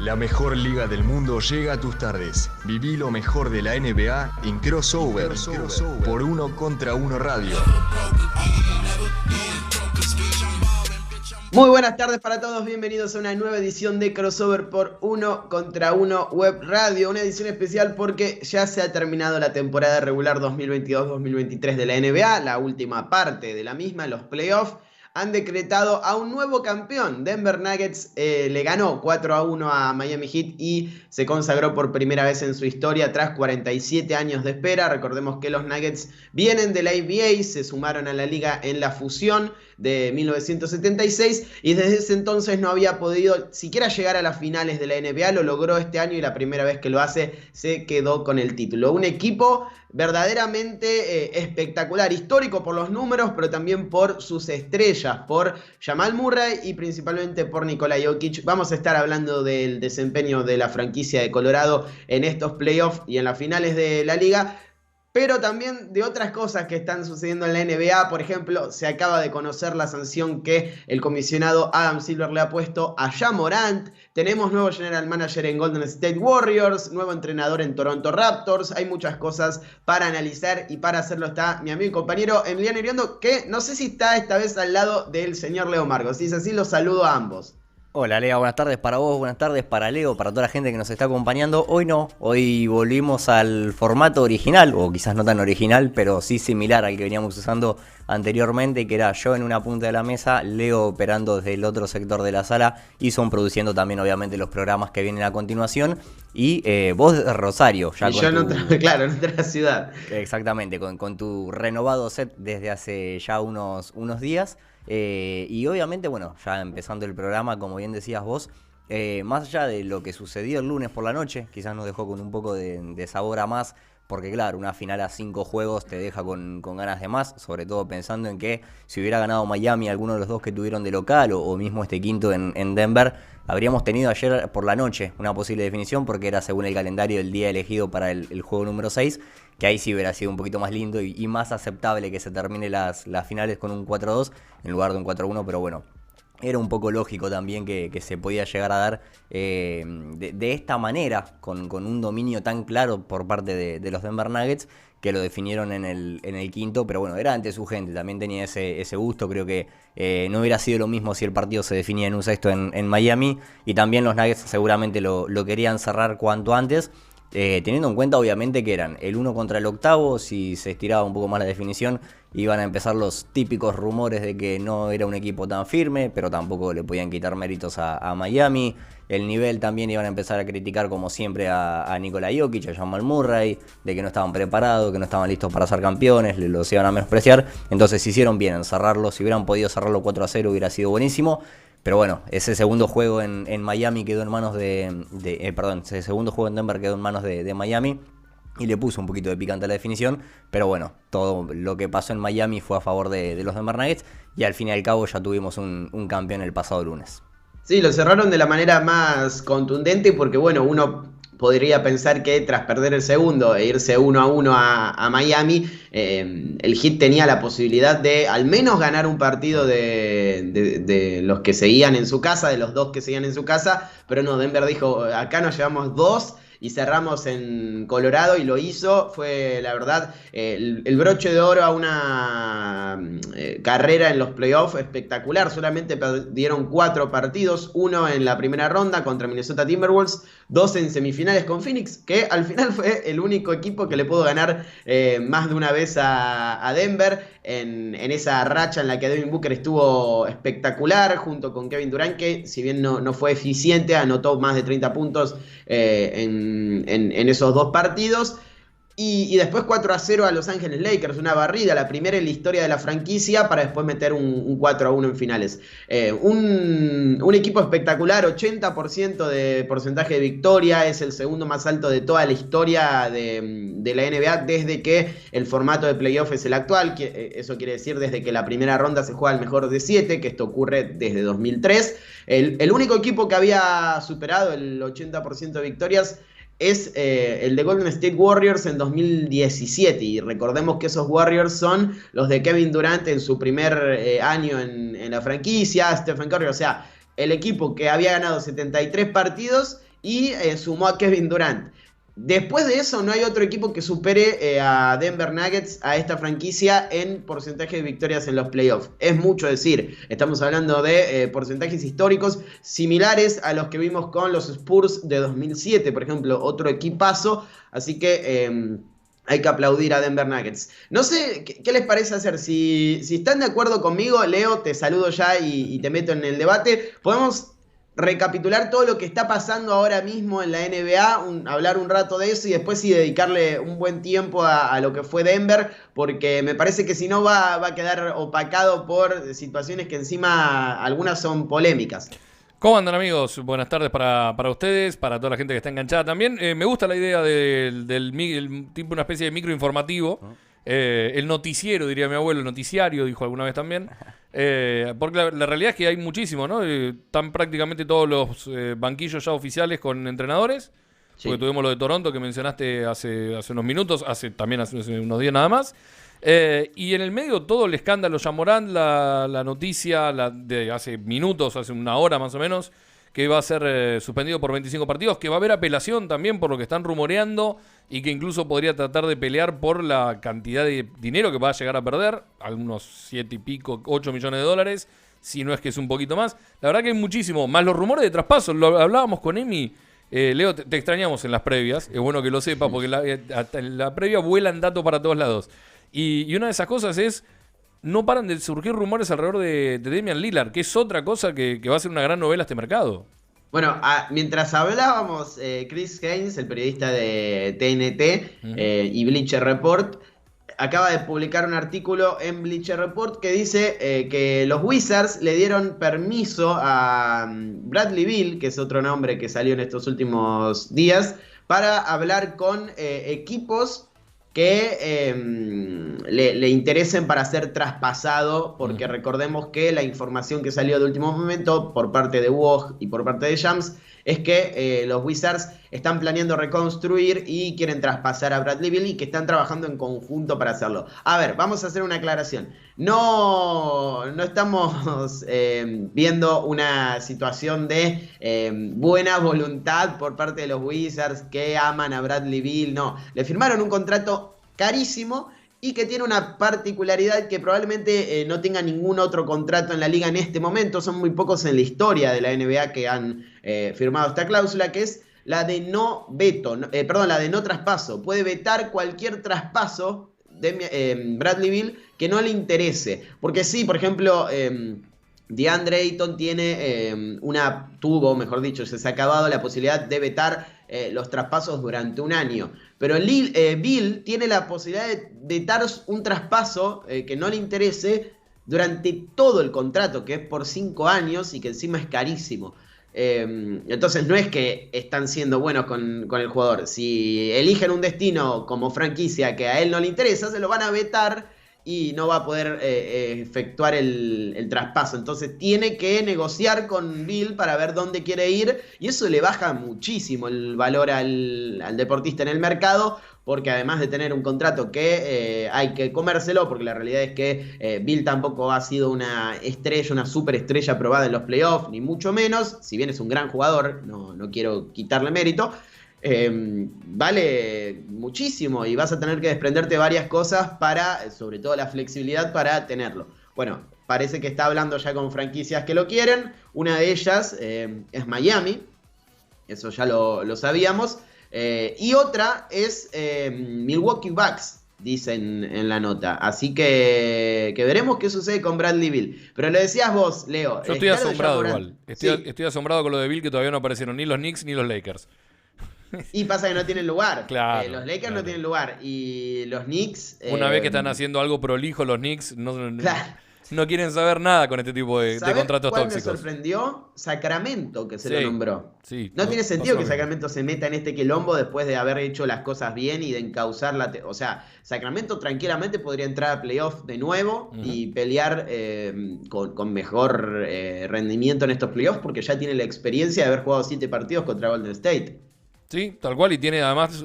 La mejor liga del mundo llega a tus tardes. Viví lo mejor de la NBA en Crossover, por Uno Contra Uno Radio. Muy buenas tardes para todos, bienvenidos a una nueva edición de Crossover por Uno Contra Uno Web Radio. Una edición especial porque ya se ha terminado la temporada regular 2022-2023 de la NBA, la última parte de la misma, los playoffs. Han decretado a un nuevo campeón. Denver Nuggets le ganó 4-1 a Miami Heat y se consagró por primera vez en su historia tras 47 años de espera. Recordemos que los Nuggets vienen de la ABA, se sumaron a la liga en la fusión de 1976 y desde ese entonces no había podido siquiera llegar a las finales de la NBA. Lo logró este año y la primera vez que lo hace se quedó con el título. Un equipo verdaderamente espectacular, histórico por los números, pero también por sus estrellas, por Jamal Murray y principalmente por Nikola Jokic. Vamos a estar hablando del desempeño de la franquicia de Colorado en estos playoffs y en las finales de la liga, pero también de otras cosas que están sucediendo en la NBA. Por ejemplo, se acaba de conocer la sanción que el comisionado Adam Silver le ha puesto a Ja Morant. Tenemos nuevo general manager en Golden State Warriors, nuevo entrenador en Toronto Raptors. Hay muchas cosas para analizar y para hacerlo está mi amigo y compañero Emiliano Iriondo, que no sé si está esta vez al lado del señor Leo Marcos. Si es así, los saludo a ambos. Hola Leo, buenas tardes para vos, buenas tardes para Leo, para toda la gente que nos está acompañando. Hoy no, hoy volvimos al formato original, o quizás no tan original, pero sí similar al que veníamos usando anteriormente, que era yo en una punta de la mesa, Leo operando desde el otro sector de la sala y son produciendo también obviamente los programas que vienen a continuación. Y vos de Rosario, ya y con yo claro, en otra ciudad. Exactamente, con tu renovado set desde hace ya unos días. Y obviamente, bueno, ya empezando el programa, como bien decías vos, más allá de lo que sucedió el lunes por la noche, quizás nos dejó con un poco de sabor a más, porque claro, una final a 5 juegos te deja con ganas de más, sobre todo pensando en que si hubiera ganado Miami alguno de los dos que tuvieron de local, o mismo este quinto en Denver, habríamos tenido ayer por la noche una posible definición, porque era según el calendario el día elegido para el juego número 6, que ahí sí hubiera sido un poquito más lindo y más aceptable que se termine las finales con un 4-2 en lugar de un 4-1, pero bueno, era un poco lógico también que se podía llegar a dar de esta manera, con un dominio tan claro por parte de los Denver Nuggets, que lo definieron en el quinto, pero bueno, era ante su gente, también tenía ese gusto. Creo que no hubiera sido lo mismo si el partido se definía en un sexto en Miami, y también los Nuggets seguramente lo querían cerrar cuanto antes. Teniendo en cuenta obviamente que eran el 1 contra el octavo, si se estiraba un poco más la definición iban a empezar los típicos rumores de que no era un equipo tan firme, pero tampoco le podían quitar méritos a Miami. El nivel también iban a empezar a criticar como siempre a Nikola Jokic, a Jamal Murray, de que no estaban preparados, que no estaban listos para ser campeones, los iban a menospreciar. Entonces hicieron bien en cerrarlo. Si hubieran podido cerrarlo 4-0 hubiera sido buenísimo. Pero bueno, ese segundo juego en Miami quedó en manos ese segundo juego en Denver quedó en manos de Miami y le puso un poquito de picante a la definición. Pero bueno, todo lo que pasó en Miami fue a favor de los Denver Nuggets y al fin y al cabo ya tuvimos un campeón el pasado lunes. Sí, lo cerraron de la manera más contundente porque bueno, uno podría pensar que tras perder el segundo e irse 1-1 a Miami, el Heat tenía la posibilidad de al menos ganar un partido de los que seguían en su casa, de los dos que seguían en su casa, pero no, Denver dijo, acá nos llevamos 2 y cerramos en Colorado, y lo hizo. Fue la verdad el broche de oro a una carrera en los playoffs espectacular. Solamente perdieron 4 partidos, 1 en la primera ronda contra Minnesota Timberwolves, 2 en semifinales con Phoenix, que al final fue el único equipo que le pudo ganar más de una vez a Denver en esa racha en la que Devin Booker estuvo espectacular junto con Kevin Durant, que si bien no fue eficiente, anotó más de 30 puntos en esos 2 partidos. Y después 4-0 a Los Ángeles Lakers, una barrida, la primera en la historia de la franquicia, para después meter un 4-1 en finales. Un equipo espectacular, 80% de porcentaje de victoria, es el segundo más alto de toda la historia de la NBA desde que el formato de playoff es el actual. Eso quiere decir desde que la primera ronda se juega al mejor de 7, que esto ocurre desde 2003. El único equipo que había superado el 80% de victorias es el de Golden State Warriors en 2017, y recordemos que esos Warriors son los de Kevin Durant en su primer año en la franquicia, Stephen Curry, o sea, el equipo que había ganado 73 partidos y sumó a Kevin Durant. Después de eso no hay otro equipo que supere a Denver Nuggets, a esta franquicia, en porcentaje de victorias en los playoffs. Es mucho decir, estamos hablando de porcentajes históricos similares a los que vimos con los Spurs de 2007, por ejemplo, otro equipazo, así que hay que aplaudir a Denver Nuggets. No sé, ¿qué les parece hacer? Si están de acuerdo conmigo, Leo, te saludo ya y te meto en el debate. Podemos recapitular todo lo que está pasando ahora mismo en la NBA, hablar un rato de eso y después sí dedicarle un buen tiempo a lo que fue Denver, porque me parece que si no va a quedar opacado por situaciones que encima algunas son polémicas. ¿Cómo andan, amigos? Buenas tardes para ustedes, para toda la gente que está enganchada también. Me gusta la idea del tipo, una especie de microinformativo. El noticiero, diría mi abuelo, el noticiario, dijo alguna vez también. Porque la realidad es que hay muchísimo, ¿no? Están prácticamente todos los banquillos ya oficiales con entrenadores. Sí. Porque tuvimos lo de Toronto que mencionaste hace unos minutos, hace unos días nada más. Y en el medio todo el escándalo Ja Morant, la noticia de hace minutos, hace una hora más o menos, que va a ser suspendido por 25 partidos, que va a haber apelación también por lo que están rumoreando y que incluso podría tratar de pelear por la cantidad de dinero que va a llegar a perder, algunos 7 y pico, 8 millones de dólares, si no es que es un poquito más. La verdad que hay muchísimo, más los rumores de traspasos, lo hablábamos con Emi. Leo, te extrañamos en las previas, es bueno que lo sepas porque en la previa vuelan datos para todos lados. Y una de esas cosas es, no paran de surgir rumores alrededor de Damian Lillard, que es otra cosa que va a ser una gran novela este mercado. Bueno, mientras hablábamos, Chris Haynes, el periodista de TNT y Bleacher Report, acaba de publicar un artículo en Bleacher Report que dice que los Wizards le dieron permiso a Bradley Beal, que es otro nombre que salió en estos últimos días, para hablar con equipos que le interesen para ser traspasado, porque recordemos que la información que salió de último momento por parte de Woj y por parte de Shams es que los Wizards están planeando reconstruir y quieren traspasar a Bradley Beal y que están trabajando en conjunto para hacerlo. A ver, vamos a hacer una aclaración. No estamos viendo una situación de buena voluntad por parte de los Wizards que aman a Bradley Beal. No, le firmaron un contrato carísimo y que tiene una particularidad que probablemente no tenga ningún otro contrato en la liga en este momento. Son muy pocos en la historia de la NBA que han firmado esta cláusula, que es la de no veto, la de no traspaso. Puede vetar cualquier traspaso de Bradley Beal que no le interese. Porque sí, por ejemplo, DeAndre Ayton se ha acabado la posibilidad de vetar los traspasos durante un año. Pero Beal tiene la posibilidad de vetar un traspaso que no le interese durante todo el contrato, que es por 5 años y que encima es carísimo. Entonces no es que están siendo buenos con el jugador. Si eligen un destino como franquicia que a él no le interesa, se lo van a vetar y no va a poder efectuar el traspaso. Entonces tiene que negociar con Beal para ver dónde quiere ir, y eso le baja muchísimo el valor al deportista en el mercado, porque además de tener un contrato que hay que comérselo, porque la realidad es que Beal tampoco ha sido una estrella, una superestrella probada en los playoffs, ni mucho menos, si bien es un gran jugador, no quiero quitarle mérito. Vale muchísimo y vas a tener que desprenderte varias cosas sobre todo la flexibilidad para tenerlo. Bueno, parece que está hablando ya con franquicias que lo quieren. Una de ellas es Miami, eso ya lo sabíamos, y otra es Milwaukee Bucks, dicen en la nota. Así que veremos qué sucede con Bradley Beal. Pero lo decías vos, Leo. Yo estoy asombrado igual. Estoy asombrado con lo de Beal, que todavía no aparecieron ni los Knicks ni los Lakers. Y pasa que no tienen lugar. Claro, los Lakers no tienen lugar. Y los Knicks... Una vez que están haciendo algo prolijo, los Knicks no quieren saber nada con este tipo de contratos tóxicos. ¿Cuál me sorprendió? Sacramento, que se lo nombró. Sí, no tiene sentido que Sacramento se meta en este quilombo después de haber hecho las cosas bien y de encauzar o sea, Sacramento tranquilamente podría entrar a playoff de nuevo y pelear con mejor rendimiento en estos playoffs, porque ya tiene la experiencia de haber jugado 7 partidos contra Golden State. Sí, tal cual, y tiene además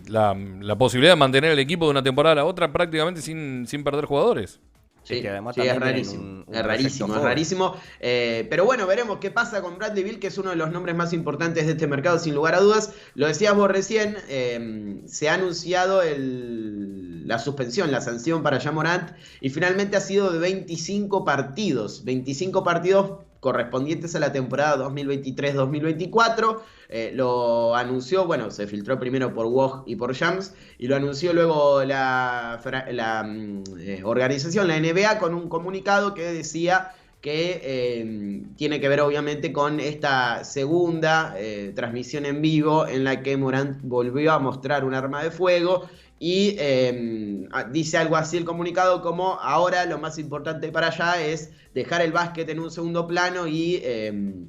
la posibilidad de mantener el equipo de una temporada a la otra prácticamente sin perder jugadores. Sí, que además sí, es también tienen rarísimo, un es proyecto rarísimo, es joven. rarísimo. Pero bueno, veremos qué pasa con Bradley Beal, que es uno de los nombres más importantes de este mercado, sin lugar a dudas. Lo decías vos recién, se ha anunciado la suspensión, la sanción para Ja Morant, y finalmente ha sido de 25 partidos. 25 partidos correspondientes a la temporada 2023-2024. Lo anunció, bueno, se filtró primero por Woj y por Shams, y lo anunció luego la organización, la NBA, con un comunicado que decía que tiene que ver obviamente con esta segunda transmisión en vivo en la que Morant volvió a mostrar un arma de fuego y dice algo así el comunicado como: ahora lo más importante para allá es dejar el básquet en un segundo plano y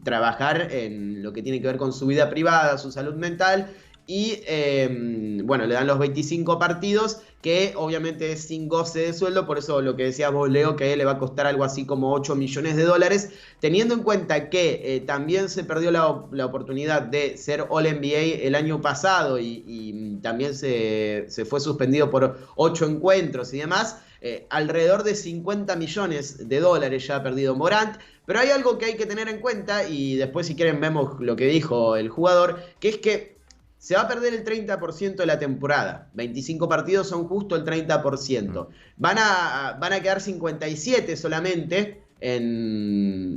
trabajar en lo que tiene que ver con su vida privada, su salud mental. Y bueno, le dan los 25 partidos, que obviamente es sin goce de sueldo. Por eso lo que decías vos, Leo, que le va a costar algo así como 8 millones de dólares, teniendo en cuenta que también se perdió la oportunidad de ser All-NBA el año pasado y también se fue suspendido por 8 encuentros y demás. Alrededor de 50 millones de dólares ya ha perdido Morant. Pero hay algo que hay que tener en cuenta, y después si quieren vemos lo que dijo el jugador, que es que se va a perder el 30% de la temporada. 25 partidos son justo el 30%. Van a quedar 57 solamente en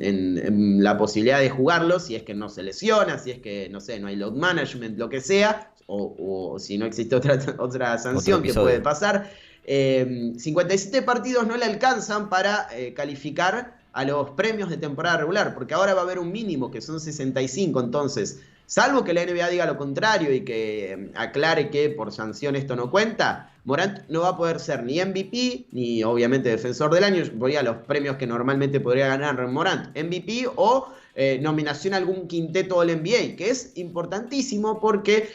la posibilidad de jugarlo, si es que no se lesiona, si es que, no sé, no hay load management, lo que sea, o si no existe otra sanción que puede pasar. 57 partidos no le alcanzan para calificar a los premios de temporada regular, porque ahora va a haber un mínimo que son 65. Entonces, salvo que la NBA diga lo contrario y que aclare que por sanción esto no cuenta, Morant no va a poder ser ni MVP, ni obviamente defensor del año. Voy a los premios que normalmente podría ganar Morant: MVP o nominación a algún quinteto All-NBA, que es importantísimo porque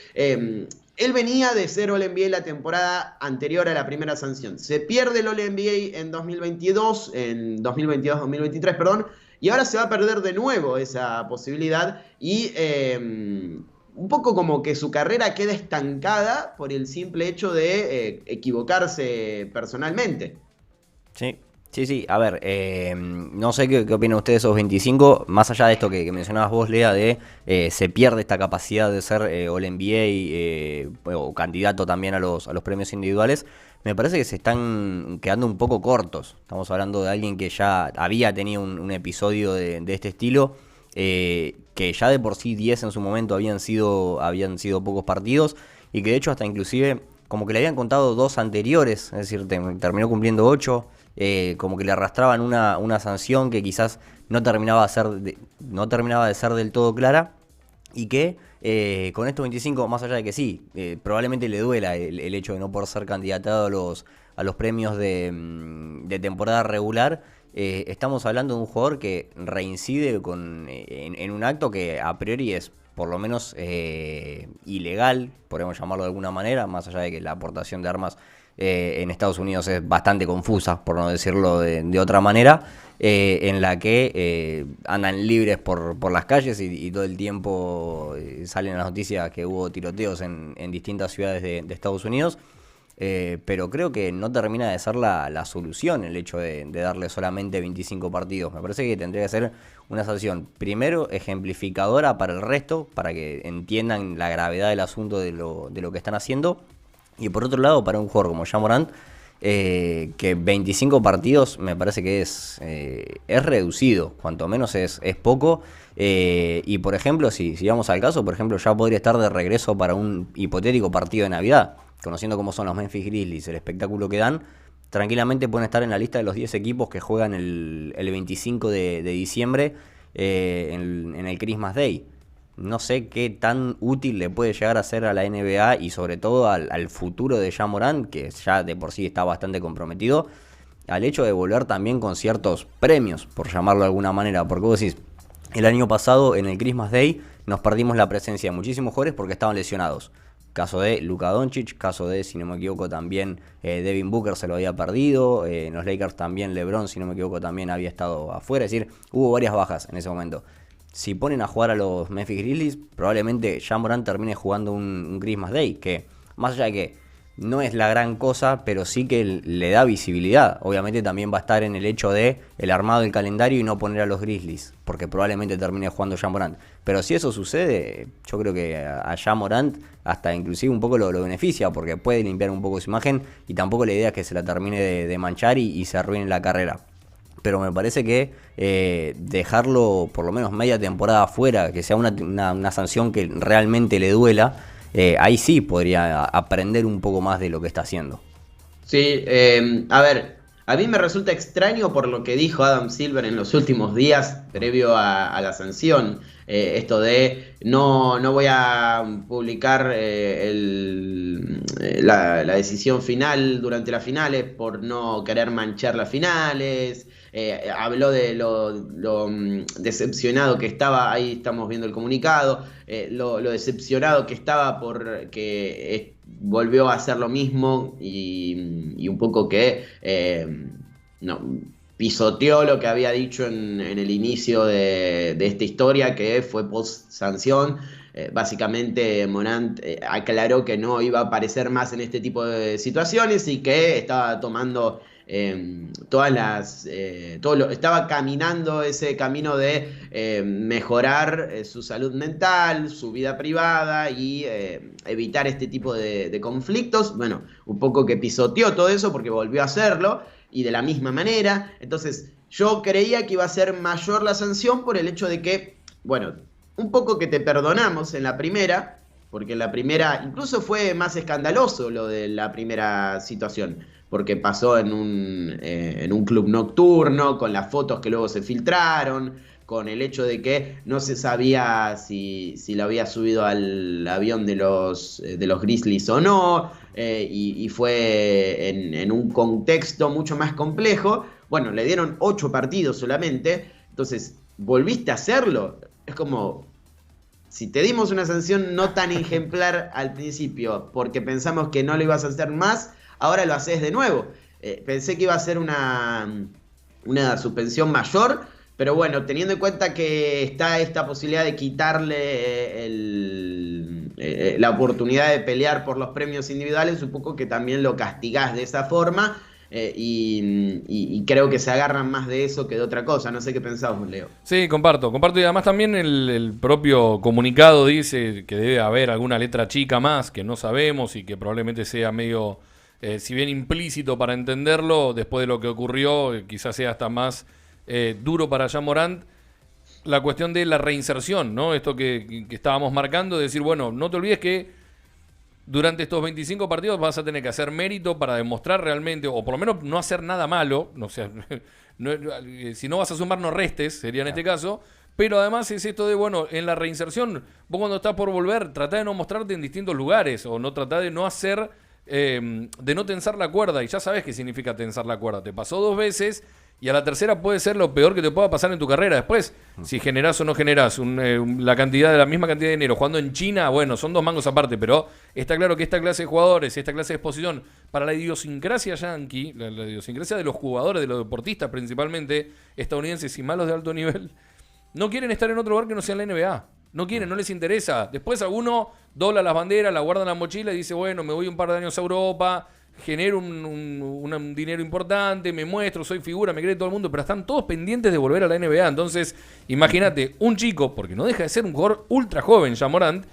él venía de ser All-NBA la temporada anterior a la primera sanción. Se pierde el All-NBA en 2022-2023, perdón, y ahora se va a perder de nuevo esa posibilidad, y un poco como que su carrera queda estancada por el simple hecho de equivocarse personalmente. Sí, sí. A ver, no sé qué opinan ustedes de esos 25. Más allá de esto que mencionabas vos, Lea, de se pierde esta capacidad de ser All-NBA o candidato también a los premios individuales. Me parece que se están quedando un poco cortos. Estamos hablando de alguien que ya había tenido un episodio de este estilo, que ya de por sí 10 en su momento habían sido pocos partidos, y que de hecho hasta inclusive como que le habían contado 2 anteriores, es decir, terminó cumpliendo 8. Como que le arrastraban una sanción que quizás no terminaba de ser del todo clara, y que con estos 25, más allá de que sí, probablemente le duela el hecho de no poder ser candidatado a los premios de temporada regular. Estamos hablando de un jugador que reincide en un acto que a priori es por lo menos ilegal, podemos llamarlo de alguna manera, más allá de que la aportación de armas en Estados Unidos es bastante confusa, por no decirlo de otra manera, en la que andan libres por las calles y todo el tiempo salen las noticias que hubo tiroteos en distintas ciudades de Estados Unidos. Pero creo que no termina de ser la solución el hecho de darle solamente 25 partidos. Me parece que tendría que ser una sanción, primero, ejemplificadora para el resto, para que entiendan la gravedad del asunto de lo que están haciendo. Y por otro lado, para un jugador como Ja Morant, que 25 partidos me parece que es reducido, cuanto menos es poco. Y por ejemplo, si vamos al caso, por ejemplo, ya podría estar de regreso para un hipotético partido de Navidad. Conociendo cómo son los Memphis Grizzlies, el espectáculo que dan, tranquilamente pueden estar en la lista de los 10 equipos que juegan el 25 de diciembre en el Christmas Day. No sé qué tan útil le puede llegar a ser a la NBA y sobre todo al futuro de Ja Morant, que ya de por sí está bastante comprometido, al hecho de volver también con ciertos premios, por llamarlo de alguna manera. Porque vos decís, el año pasado en el Christmas Day nos perdimos la presencia de muchísimos jugadores porque estaban lesionados. Caso de Luka Doncic, caso de, si no me equivoco, también Devin Booker se lo había perdido. En los Lakers también LeBron, si no me equivoco, también había estado afuera. Es decir, hubo varias bajas en ese momento. Si ponen a jugar a los Memphis Grizzlies, probablemente Ja Morant termine jugando un Christmas Day, que más allá de que no es la gran cosa, pero sí que le da visibilidad. Obviamente también va a estar en el hecho de el armado del calendario y no poner a los Grizzlies, porque probablemente termine jugando Ja Morant. Pero si eso sucede, yo creo que a Ja Morant hasta inclusive un poco lo beneficia, porque puede limpiar un poco su imagen y tampoco la idea es que se la termine de manchar y se arruine la carrera. Pero me parece que dejarlo por lo menos media temporada afuera, que sea una sanción que realmente le duela, ahí sí podría aprender un poco más de lo que está haciendo. Sí, a ver, a mí me resulta extraño por lo que dijo Adam Silver en los últimos días previo a la sanción. Esto de no voy a publicar la decisión final durante las finales por no querer manchar las finales. Habló de lo decepcionado que estaba, ahí estamos viendo el comunicado, lo decepcionado que estaba porque volvió a hacer lo mismo y un poco que pisoteó lo que había dicho en el inicio de esta historia, que fue post-sanción. Básicamente Morant aclaró que no iba a aparecer más en este tipo de situaciones y que estaba tomando estaba caminando ese camino de mejorar su salud mental, su vida privada y evitar este tipo de conflictos. Bueno, un poco que pisoteó todo eso porque volvió a hacerlo y de la misma manera. Entonces yo creía que iba a ser mayor la sanción por el hecho de que, bueno, un poco que te perdonamos en la primera, porque en la primera incluso fue más escandaloso lo de la primera situación, porque pasó en un club nocturno, con las fotos que luego se filtraron, con el hecho de que no se sabía si lo había subido al avión de los Grizzlies o no, y fue en un contexto mucho más complejo. Bueno, le dieron 8 partidos solamente, entonces, ¿volviste a hacerlo? Es como, si te dimos una sanción no tan ejemplar al principio, porque pensamos que no lo ibas a hacer más, ahora lo haces de nuevo. Pensé que iba a ser una suspensión mayor, pero bueno, teniendo en cuenta que está esta posibilidad de quitarle la oportunidad de pelear por los premios individuales, un poco que también lo castigás de esa forma, y creo que se agarran más de eso que de otra cosa. No sé qué pensás vos, Leo. Sí, comparto, y además también el propio comunicado dice que debe haber alguna letra chica más que no sabemos y que probablemente sea medio... si bien implícito para entenderlo, después de lo que ocurrió, quizás sea hasta más duro para Ja Morant, la cuestión de la reinserción, ¿no? Esto que estábamos marcando, de decir, bueno, no te olvides que durante estos 25 partidos vas a tener que hacer mérito para demostrar realmente, o por lo menos no hacer nada malo, no, o sea, si no vas a sumar, no restes, sería en este caso. Pero además es esto de, bueno, en la reinserción, vos cuando estás por volver, tratá de no mostrarte en distintos lugares, o no tratá de no hacer... de no tensar la cuerda, y ya sabes qué significa tensar la cuerda. Te pasó 2 veces y a la tercera puede ser lo peor que te pueda pasar en tu carrera. Después, si generás o no generás la misma cantidad de dinero jugando en China, bueno, son 2 mangos aparte, pero está claro que esta clase de jugadores, esta clase de exposición, para la idiosincrasia yankee, la idiosincrasia de los jugadores, de los deportistas principalmente, estadounidenses y malos de alto nivel, no quieren estar en otro lugar que no sea en la NBA. No quieren, no les interesa. Después alguno dobla las banderas, la guarda en la mochila y dice, bueno, me voy un par de años a Europa, genero un dinero importante, me muestro, soy figura, me cree todo el mundo, pero están todos pendientes de volver a la NBA. Entonces, imagínate, un chico, porque no deja de ser un jugador ultra joven, Ja Morant,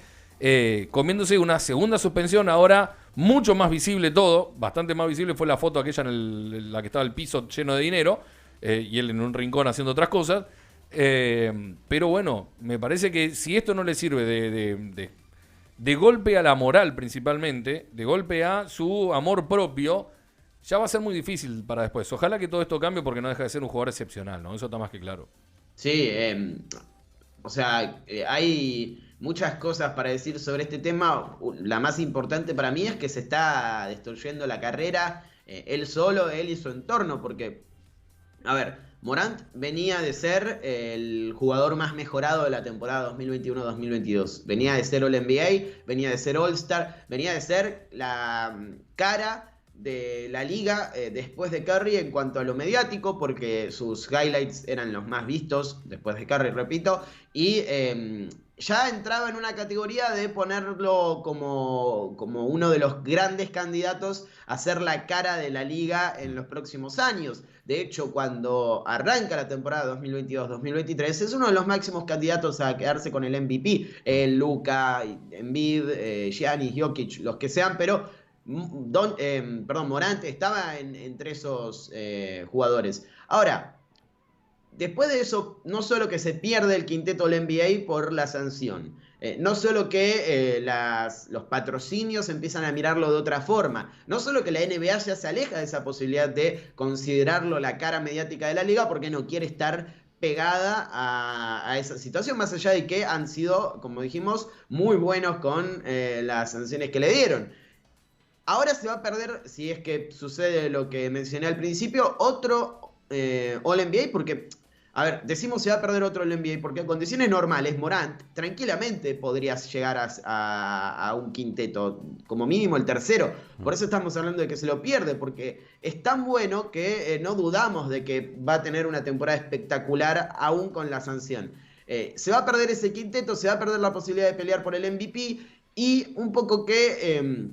comiéndose una segunda suspensión, ahora mucho más visible todo, bastante más visible fue la foto aquella en la que estaba el piso lleno de dinero, y él en un rincón haciendo otras cosas. Pero bueno, me parece que si esto no le sirve de golpe a la moral principalmente, de golpe a su amor propio, ya va a ser muy difícil para después. Ojalá que todo esto cambie porque no deja de ser un jugador excepcional, ¿no? Eso está más que claro. Sí, o sea, hay muchas cosas para decir sobre este tema. La más importante para mí es que se está destruyendo la carrera, él solo, él y su entorno, porque, a ver, Morant venía de ser el jugador más mejorado de la temporada 2021-2022. Venía de ser All-NBA, venía de ser All-Star, venía de ser la cara de la liga después de Curry en cuanto a lo mediático, porque sus highlights eran los más vistos después de Curry, repito, y ya entraba en una categoría de ponerlo como uno de los grandes candidatos a ser la cara de la liga en los próximos años. De hecho, cuando arranca la temporada 2022-2023, es uno de los máximos candidatos a quedarse con el MVP. Luka, Embiid, Giannis, Jokic, los que sean, pero Morant estaba entre esos jugadores. Ahora, después de eso, no solo que se pierde el quinteto del NBA por la sanción, no solo que los patrocinios empiezan a mirarlo de otra forma, no solo que la NBA ya se aleja de esa posibilidad de considerarlo la cara mediática de la liga porque no quiere estar pegada a esa situación, más allá de que han sido, como dijimos, muy buenos con las sanciones que le dieron. Ahora se va a perder, si es que sucede lo que mencioné al principio, otro All-NBA, porque, a ver, decimos se va a perder otro All-NBA, porque en condiciones normales Morant tranquilamente podría llegar a un quinteto, como mínimo el tercero. Por eso estamos hablando de que se lo pierde, porque es tan bueno que no dudamos de que va a tener una temporada espectacular aún con la sanción. Se va a perder ese quinteto, se va a perder la posibilidad de pelear por el MVP y un poco que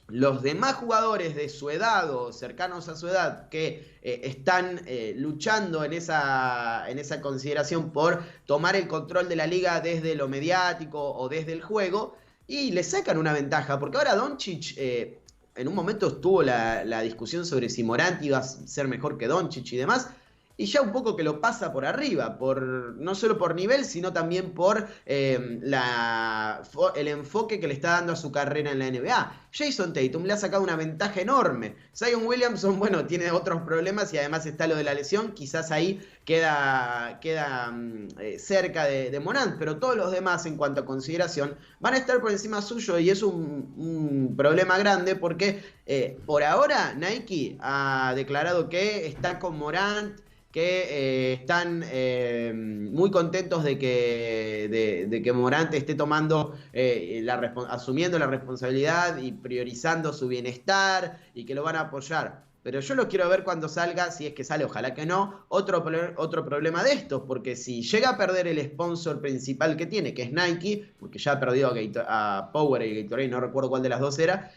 los demás jugadores de su edad o cercanos a su edad que están luchando en esa consideración por tomar el control de la liga desde lo mediático o desde el juego, y le sacan una ventaja, porque ahora Doncic en un momento estuvo la discusión sobre si Morant iba a ser mejor que Doncic y demás, y ya un poco que lo pasa por arriba, no solo por nivel, sino también por el enfoque que le está dando a su carrera en la NBA. Jason Tatum le ha sacado una ventaja enorme. Zion Williamson, bueno, tiene otros problemas y además está lo de la lesión, quizás ahí queda cerca de Morant, pero todos los demás en cuanto a consideración van a estar por encima suyo, y es un problema grande porque por ahora Nike ha declarado que está con Morant, que están muy contentos de que Morant esté tomando, asumiendo la responsabilidad y priorizando su bienestar, y que lo van a apoyar. Pero yo lo quiero ver cuando salga, si es que sale, ojalá que no, otro problema de estos, porque si llega a perder el sponsor principal que tiene, que es Nike, porque ya ha perdido a Powerade y Gatorade, no recuerdo cuál de las dos era,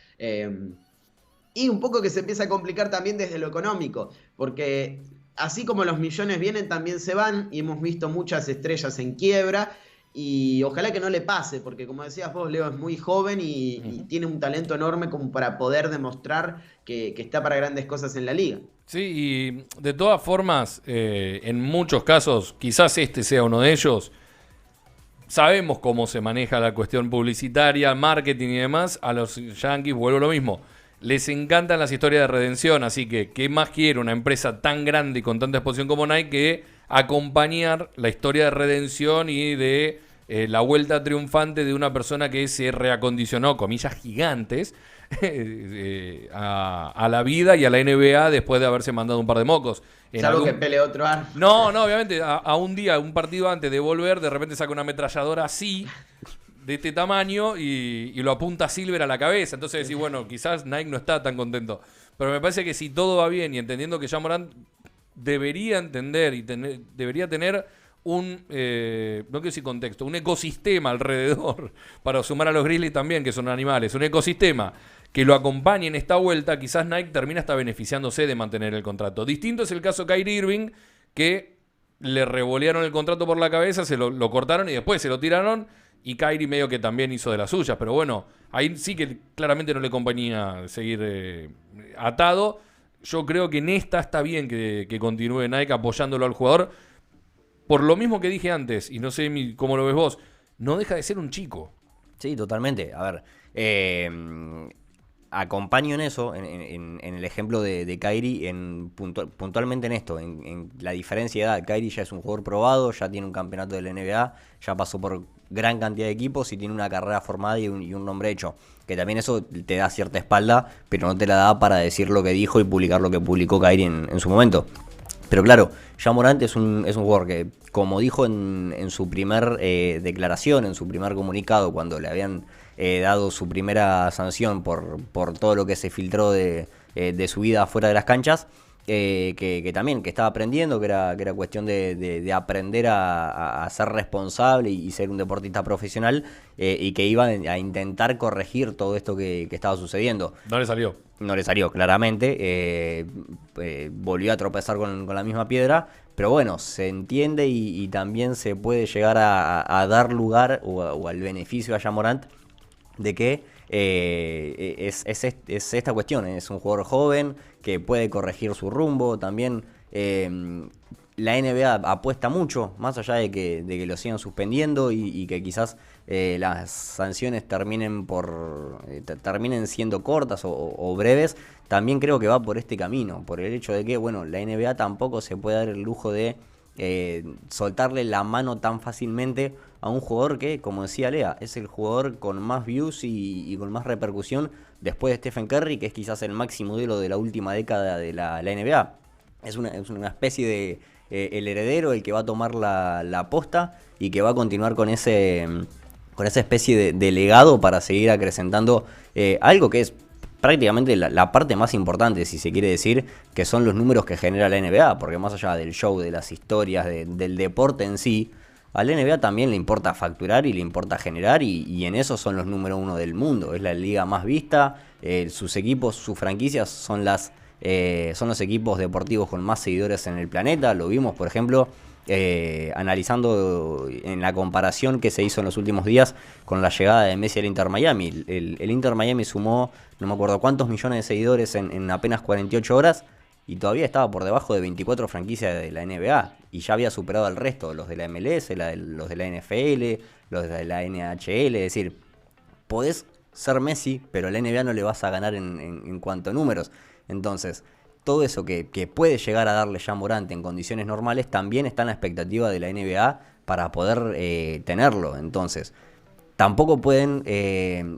y un poco que se empieza a complicar también desde lo económico, porque así como los millones vienen, también se van, y hemos visto muchas estrellas en quiebra, y ojalá que no le pase, porque como decías vos, Leo, es muy joven y tiene un talento enorme como para poder demostrar que está para grandes cosas en la liga. Sí, y de todas formas, en muchos casos, quizás este sea uno de ellos, sabemos cómo se maneja la cuestión publicitaria, marketing y demás. A los Yankees vuelvo lo mismo. Les encantan las historias de redención, así que ¿qué más quiere una empresa tan grande y con tanta exposición como Nike que acompañar la historia de redención y de la vuelta triunfante de una persona que se reacondicionó, comillas gigantes, a la vida y a la NBA después de haberse mandado un par de mocos? Salvo que pelee otro arma. No, obviamente, a un día, un partido antes de volver, de repente saca una ametralladora así, de este tamaño, y lo apunta a Silver a la cabeza. Entonces decís, bueno, quizás Nike no está tan contento. Pero me parece que si todo va bien y entendiendo que ya Morant debería entender y debería tener un, no quiero decir contexto, un ecosistema alrededor para sumar a los Grizzlies también, que son animales, un ecosistema que lo acompañe en esta vuelta, quizás Nike termina hasta beneficiándose de mantener el contrato. Distinto es el caso de Kyrie Irving, que le revolearon el contrato por la cabeza, se lo cortaron y después se lo tiraron, y Kyrie medio que también hizo de las suyas, pero bueno, ahí sí que claramente no le convenía seguir atado. Yo creo que en esta está bien que continúe Nike apoyándolo al jugador, por lo mismo que dije antes, y no sé cómo lo ves vos, no deja de ser un chico. Sí, totalmente. A ver, acompaño en eso, en el ejemplo de Kyrie, puntualmente en esto, en la diferencia de edad. Kyrie ya es un jugador probado, ya tiene un campeonato de la NBA, ya pasó por gran cantidad de equipos y tiene una carrera formada y un nombre hecho. Que también eso te da cierta espalda, pero no te la da para decir lo que dijo y publicar lo que publicó Kyrie en su momento. Pero claro, ya Morant es un jugador que, como dijo en su primer declaración, en su primer comunicado, cuando le habían dado su primera sanción por todo lo que se filtró de de su vida fuera de las canchas. Que también, que estaba aprendiendo, que era cuestión de aprender a ser responsable y ser un deportista profesional, y que iba a intentar corregir todo esto que estaba sucediendo. No le salió. No le salió, claramente. Volvió a tropezar con la misma piedra, pero bueno, se entiende y también se puede llegar a dar lugar o al beneficio a Ja Morant de que es esta cuestión. Es un jugador joven que puede corregir su rumbo. También la NBA apuesta mucho, más allá de que lo sigan suspendiendo y que quizás las sanciones terminen siendo cortas o breves. También creo que va por este camino, por el hecho de que, bueno, la NBA tampoco se puede dar el lujo de soltarle la mano tan fácilmente a un jugador que, como decía Lea, es el jugador con más views y con más repercusión después de Stephen Curry, que es quizás el máximo ídolo de la última década de la NBA. Es una especie de el heredero, el que va a tomar la posta y que va a continuar con esa especie de legado para seguir acrecentando algo que es prácticamente la parte más importante, si se quiere decir, que son los números que genera la NBA, porque más allá del show, de las historias, del deporte en sí, a la NBA también le importa facturar y le importa generar, y en eso son los número uno del mundo. Es la liga más vista, sus equipos, sus franquicias son los equipos deportivos con más seguidores en el planeta. Lo vimos, por ejemplo, analizando en la comparación que se hizo en los últimos días con la llegada de Messi al Inter Miami. El Inter Miami sumó no me acuerdo cuántos millones de seguidores en apenas 48 horas y todavía estaba por debajo de 24 franquicias de la NBA y ya había superado al resto, los de la MLS, los de la NFL, los de la NHL. Es decir, podés ser Messi, pero a la NBA no le vas a ganar en cuanto a números. Entonces, todo eso que puede llegar a darle Ja Morant en condiciones normales también está en la expectativa de la NBA para poder tenerlo. Entonces, tampoco pueden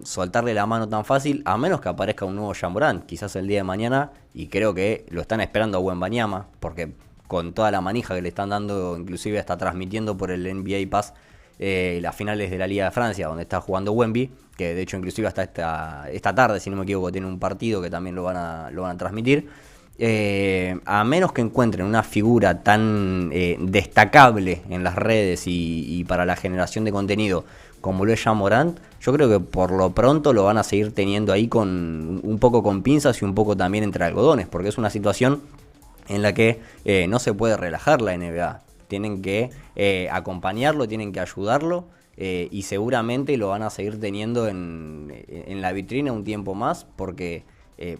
soltarle la mano tan fácil, a menos que aparezca un nuevo Ja Morant, quizás el día de mañana, y creo que lo están esperando a Wembanyama, porque con toda la manija que le están dando, inclusive está transmitiendo por el NBA Pass las finales de la Liga de Francia, donde está jugando Wemby, que de hecho inclusive hasta esta tarde, si no me equivoco, tiene un partido que también lo van a transmitir. A menos que encuentren una figura tan destacable en las redes y para la generación de contenido como lo es Ja Morant, yo creo que por lo pronto lo van a seguir teniendo ahí con un poco con pinzas y un poco también entre algodones, porque es una situación en la que no se puede relajar la NBA. Tienen que acompañarlo, tienen que ayudarlo, y seguramente lo van a seguir teniendo en la vitrina un tiempo más, porque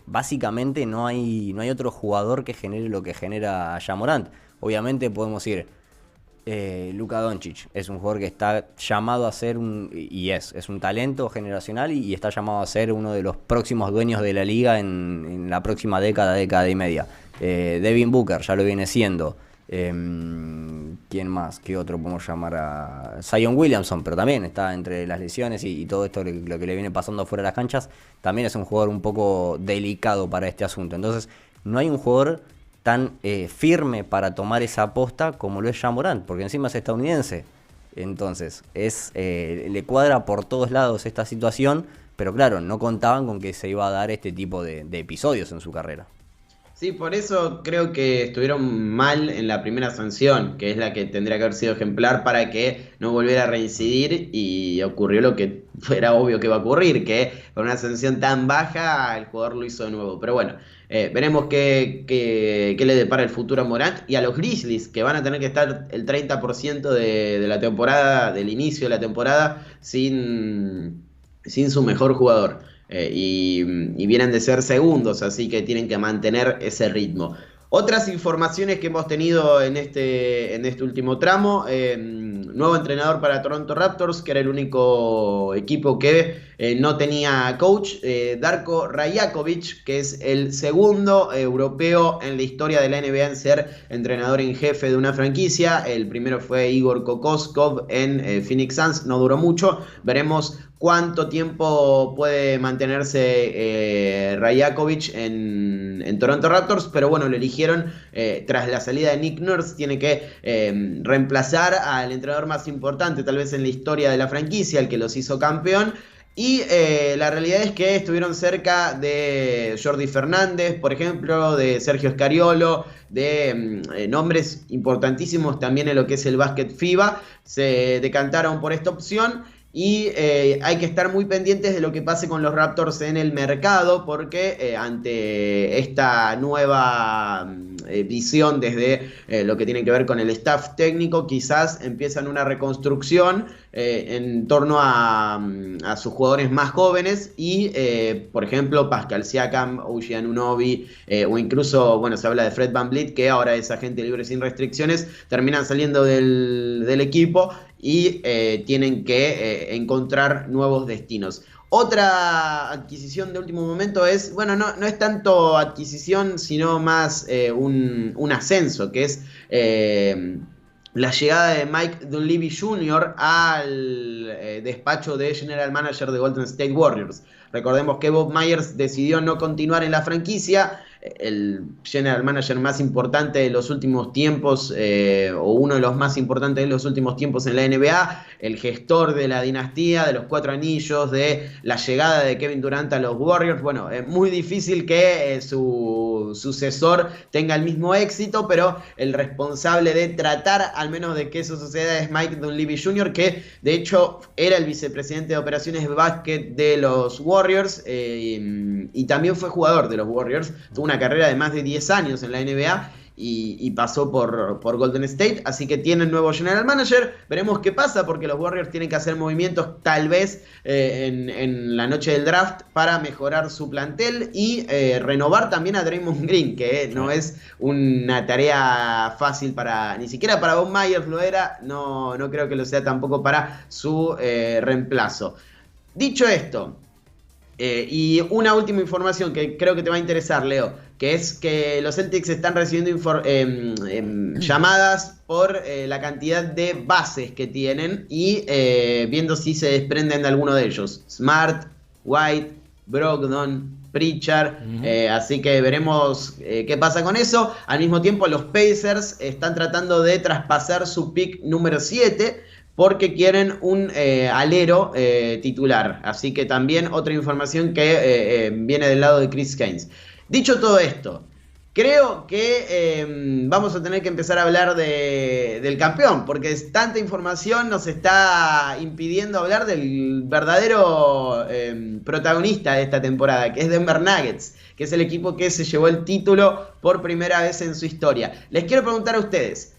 básicamente no hay otro jugador que genere lo que genera Ja Morant. Obviamente podemos ir Luka Doncic, es un jugador que está llamado a ser es un talento generacional y está llamado a ser uno de los próximos dueños de la liga en la próxima década y media. Devin Booker ya lo viene siendo. ¿Quién más? ¿Qué otro podemos llamar? A Zion Williamson, pero también está entre las lesiones y todo esto lo que le viene pasando fuera de las canchas. También es un jugador un poco delicado para este asunto. Entonces no hay un jugador tan firme para tomar esa aposta como lo es Ja Morant, porque encima es estadounidense. Entonces le cuadra por todos lados esta situación, pero claro, no contaban con que se iba a dar este tipo de episodios en su carrera. Sí, por eso creo que estuvieron mal en la primera sanción, que es la que tendría que haber sido ejemplar para que no volviera a reincidir, y ocurrió lo que fuera obvio que iba a ocurrir, que con una sanción tan baja el jugador lo hizo de nuevo. Pero bueno, veremos qué le depara el futuro a Morant y a los Grizzlies, que van a tener que estar el 30% de la temporada, del inicio de la temporada, sin su mejor jugador. Y vienen de ser segundos, así que tienen que mantener ese ritmo. Otras informaciones que hemos tenido en este último tramo: nuevo entrenador para Toronto Raptors, que era el único equipo que no tenía coach, Darko Rajakovic, que es el segundo europeo en la historia de la NBA en ser entrenador en jefe de una franquicia. El primero fue Igor Kokoskov en Phoenix Suns, no duró mucho. Veremos cuánto tiempo puede mantenerse Rajakovic en Toronto Raptors, pero bueno, lo eligieron tras la salida de Nick Nurse. Tiene que reemplazar al entrenador más importante tal vez en la historia de la franquicia, el que los hizo campeón, Y la realidad es que estuvieron cerca de Jordi Fernández, por ejemplo, de Sergio Scariolo, de nombres importantísimos también en lo que es el básquet FIBA. Se decantaron por esta opción. Y hay que estar muy pendientes de lo que pase con los Raptors en el mercado, porque ante esta nueva visión desde lo que tiene que ver con el staff técnico, quizás empiezan una reconstrucción en torno a sus jugadores más jóvenes y, por ejemplo, Pascal Siakam, OG Anunoby, o incluso, bueno, se habla de Fred VanVleet, que ahora es agente libre sin restricciones, terminan saliendo del equipo y tienen que encontrar nuevos destinos. Otra adquisición de último momento es, bueno, no es tanto adquisición, sino más un ascenso, que es la llegada de Mike Dunleavy Jr. al despacho de General Manager de Golden State Warriors. Recordemos que Bob Myers decidió no continuar en la franquicia. El general manager más importante de los últimos tiempos, o uno de los más importantes de los últimos tiempos en la NBA, el gestor de la dinastía, de los 4 anillos, de la llegada de Kevin Durant a los Warriors. Bueno, es muy difícil que su sucesor tenga el mismo éxito, pero el responsable de tratar al menos de que eso suceda es Mike Dunleavy Jr., que de hecho era el vicepresidente de operaciones de básquet de los Warriors, y también fue jugador de los Warriors. Tuvo una carrera de más de 10 años en la NBA y pasó por Golden State, así que tienen nuevo general manager. Veremos qué pasa, porque los Warriors tienen que hacer movimientos tal vez en la noche del draft para mejorar su plantel y renovar también a Draymond Green, que no es una tarea fácil ni siquiera para Bob Myers lo era, no creo que lo sea tampoco para su reemplazo. Dicho esto, y una última información que creo que te va a interesar, Leo, que es que los Celtics están recibiendo llamadas por la cantidad de bases que tienen y viendo si se desprenden de alguno de ellos. Smart, White, Brogdon, Pritchard, así que veremos qué pasa con eso. Al mismo tiempo, los Pacers están tratando de traspasar su pick número 7 porque quieren un alero titular. Así que también otra información que viene del lado de Chris Haynes. Dicho todo esto, creo que vamos a tener que empezar a hablar del campeón, porque tanta información nos está impidiendo hablar del verdadero protagonista de esta temporada, que es Denver Nuggets, que es el equipo que se llevó el título por primera vez en su historia. Les quiero preguntar a ustedes,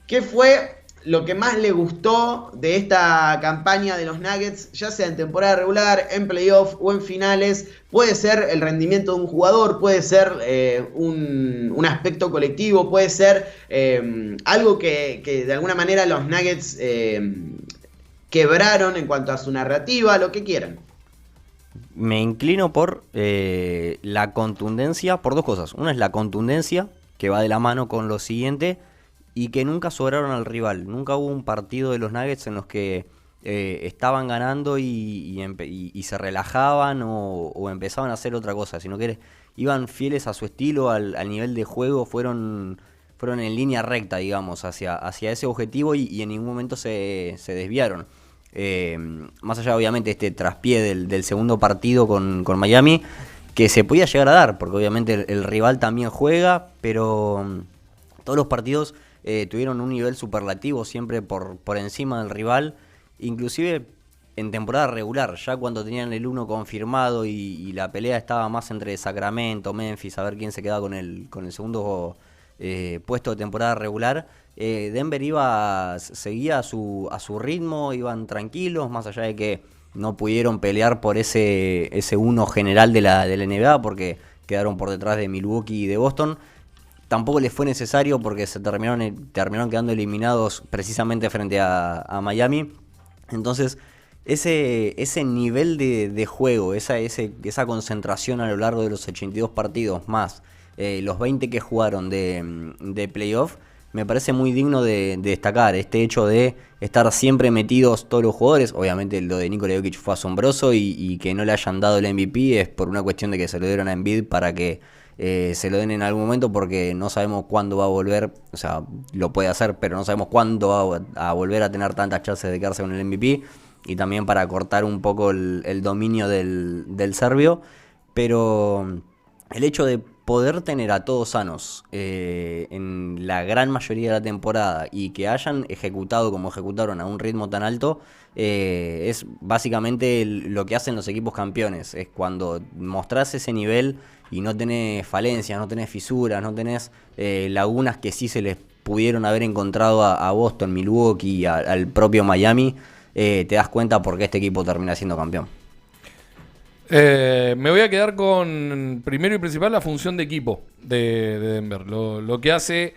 ¿qué fue lo que más le gustó de esta campaña de los Nuggets, ya sea en temporada regular, en playoff o en finales? Puede ser el rendimiento de un jugador, puede ser un aspecto colectivo, puede ser algo que de alguna manera los Nuggets quebraron en cuanto a su narrativa, lo que quieran. Me inclino por la contundencia, por dos cosas. Una es la contundencia, que va de la mano con lo siguiente, y que nunca sobraron al rival. Nunca hubo un partido de los Nuggets en los que estaban ganando y se relajaban o empezaban a hacer otra cosa, sino que iban fieles a su estilo, al nivel de juego, fueron en línea recta, digamos, hacia ese objetivo y en ningún momento se desviaron. Más allá, obviamente, este traspié del segundo partido con Miami, que se podía llegar a dar, porque obviamente el rival también juega, pero todos los partidos tuvieron un nivel superlativo, siempre por encima del rival, inclusive en temporada regular, ya cuando tenían el 1 confirmado y la pelea estaba más entre Sacramento, Memphis, a ver quién se quedaba con el segundo puesto de temporada regular. Denver seguía a su ritmo, iban tranquilos, más allá de que no pudieron pelear por ese 1 general de la NBA, porque quedaron por detrás de Milwaukee y de Boston. Tampoco les fue necesario, porque se terminaron quedando eliminados precisamente frente a Miami. Entonces, ese nivel de juego, esa concentración a lo largo de los 82 partidos, más los 20 que jugaron de playoff, me parece muy digno de destacar. Este hecho de estar siempre metidos todos los jugadores. Obviamente lo de Nikola Jokic fue asombroso, y que no le hayan dado el MVP es por una cuestión de que se lo dieron a Embiid para que se lo den en algún momento, porque no sabemos cuándo va a volver. O sea, lo puede hacer, pero no sabemos cuándo va a volver a tener tantas chances de quedarse con el MVP. y también para cortar un poco el dominio del serbio, pero el hecho de poder tener a todos sanos en la gran mayoría de la temporada y que hayan ejecutado como ejecutaron a un ritmo tan alto, es básicamente lo que hacen los equipos campeones. Es cuando mostrás ese nivel y no tenés falencias, no tenés fisuras, no tenés lagunas que sí se les pudieron haber encontrado a Boston, Milwaukee y al propio Miami, te das cuenta por qué este equipo termina siendo campeón. Me voy a quedar con, primero y principal, la función de equipo de Denver. Lo que hace,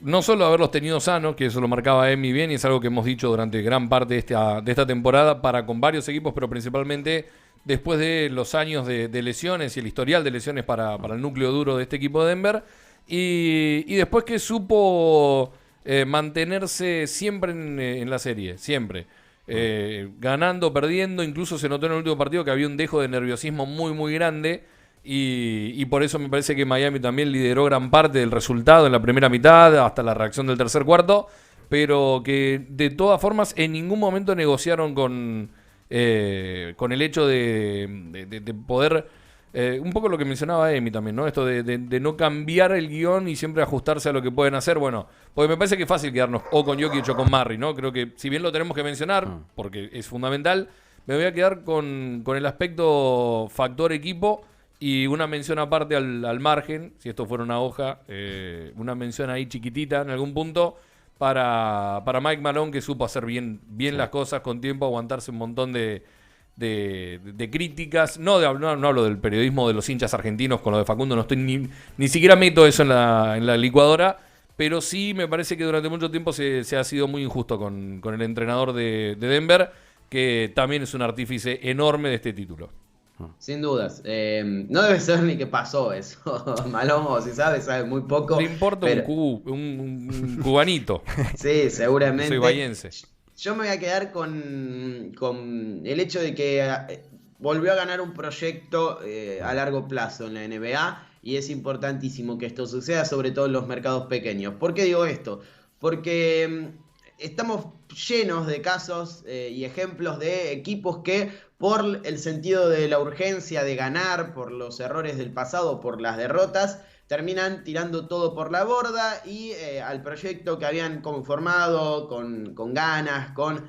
no solo haberlos tenido sanos, que eso lo marcaba Emi bien, y es algo que hemos dicho durante gran parte de esta temporada con varios equipos, pero principalmente después de los años de lesiones y el historial de lesiones para el núcleo duro de este equipo de Denver, y después que supo mantenerse siempre en la serie, siempre. Ganando, perdiendo, incluso se notó en el último partido que había un dejo de nerviosismo muy muy grande y por eso me parece que Miami también lideró gran parte del resultado en la primera mitad hasta la reacción del tercer cuarto, pero que de todas formas en ningún momento negociaron con el hecho de poder un poco lo que mencionaba Emi también, ¿no? Esto de no cambiar el guión y siempre ajustarse a lo que pueden hacer. Bueno, porque me parece que es fácil quedarnos o con Jokic o con Murray, ¿no? Creo que si bien lo tenemos que mencionar, porque es fundamental, me voy a quedar con el aspecto factor equipo y una mención aparte al margen, si esto fuera una hoja, una mención ahí chiquitita en algún punto para Mike Malone, que supo hacer bien las cosas con tiempo, aguantarse un montón de críticas. No hablo del periodismo de los hinchas argentinos con lo de Facundo, no estoy ni siquiera meto eso en la licuadora, pero sí me parece que durante mucho tiempo se ha sido muy injusto con el entrenador de Denver, que también es un artífice enorme de este título. Sin dudas. No debe ser ni qué pasó eso. Malomo, si sabe muy poco. No importa pero... un cubanito. Sí, seguramente. Soy bahiense. Yo me voy a quedar con el hecho de que volvió a ganar un proyecto a largo plazo en la NBA y es importantísimo que esto suceda, sobre todo en los mercados pequeños. ¿Por qué digo esto? Porque estamos llenos de casos y ejemplos de equipos que por el sentido de la urgencia de ganar, por los errores del pasado, por las derrotas, terminan tirando todo por la borda y al proyecto que habían conformado con ganas, con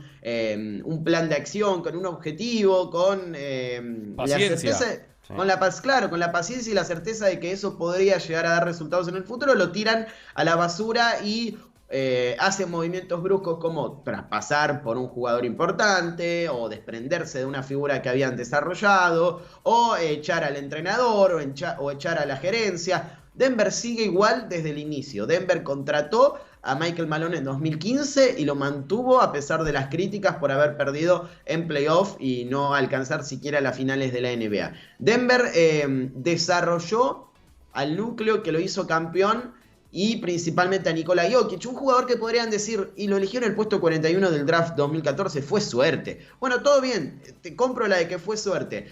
un plan de acción, con un objetivo, con paciencia. La certeza, sí. Con la paciencia y la certeza de que eso podría llegar a dar resultados en el futuro, lo tiran a la basura y hacen movimientos bruscos como traspasar por un jugador importante o desprenderse de una figura que habían desarrollado o echar al entrenador o echar a la gerencia. Denver sigue igual desde el inicio. Denver contrató a Michael Malone en 2015 y lo mantuvo a pesar de las críticas por haber perdido en playoff y no alcanzar siquiera las finales de la NBA. Denver desarrolló al núcleo que lo hizo campeón y principalmente a Nikola Jokic, un jugador que podrían decir, y lo eligió en el puesto 41 del draft 2014, fue suerte. Bueno, todo bien, te compro la de que fue suerte.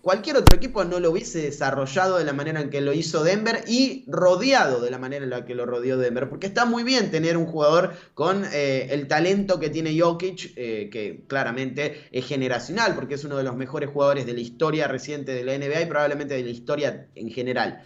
Cualquier otro equipo no lo hubiese desarrollado de la manera en que lo hizo Denver y rodeado de la manera en la que lo rodeó Denver, porque está muy bien tener un jugador con el talento que tiene Jokic, que claramente es generacional, porque es uno de los mejores jugadores de la historia reciente de la NBA y probablemente de la historia en general.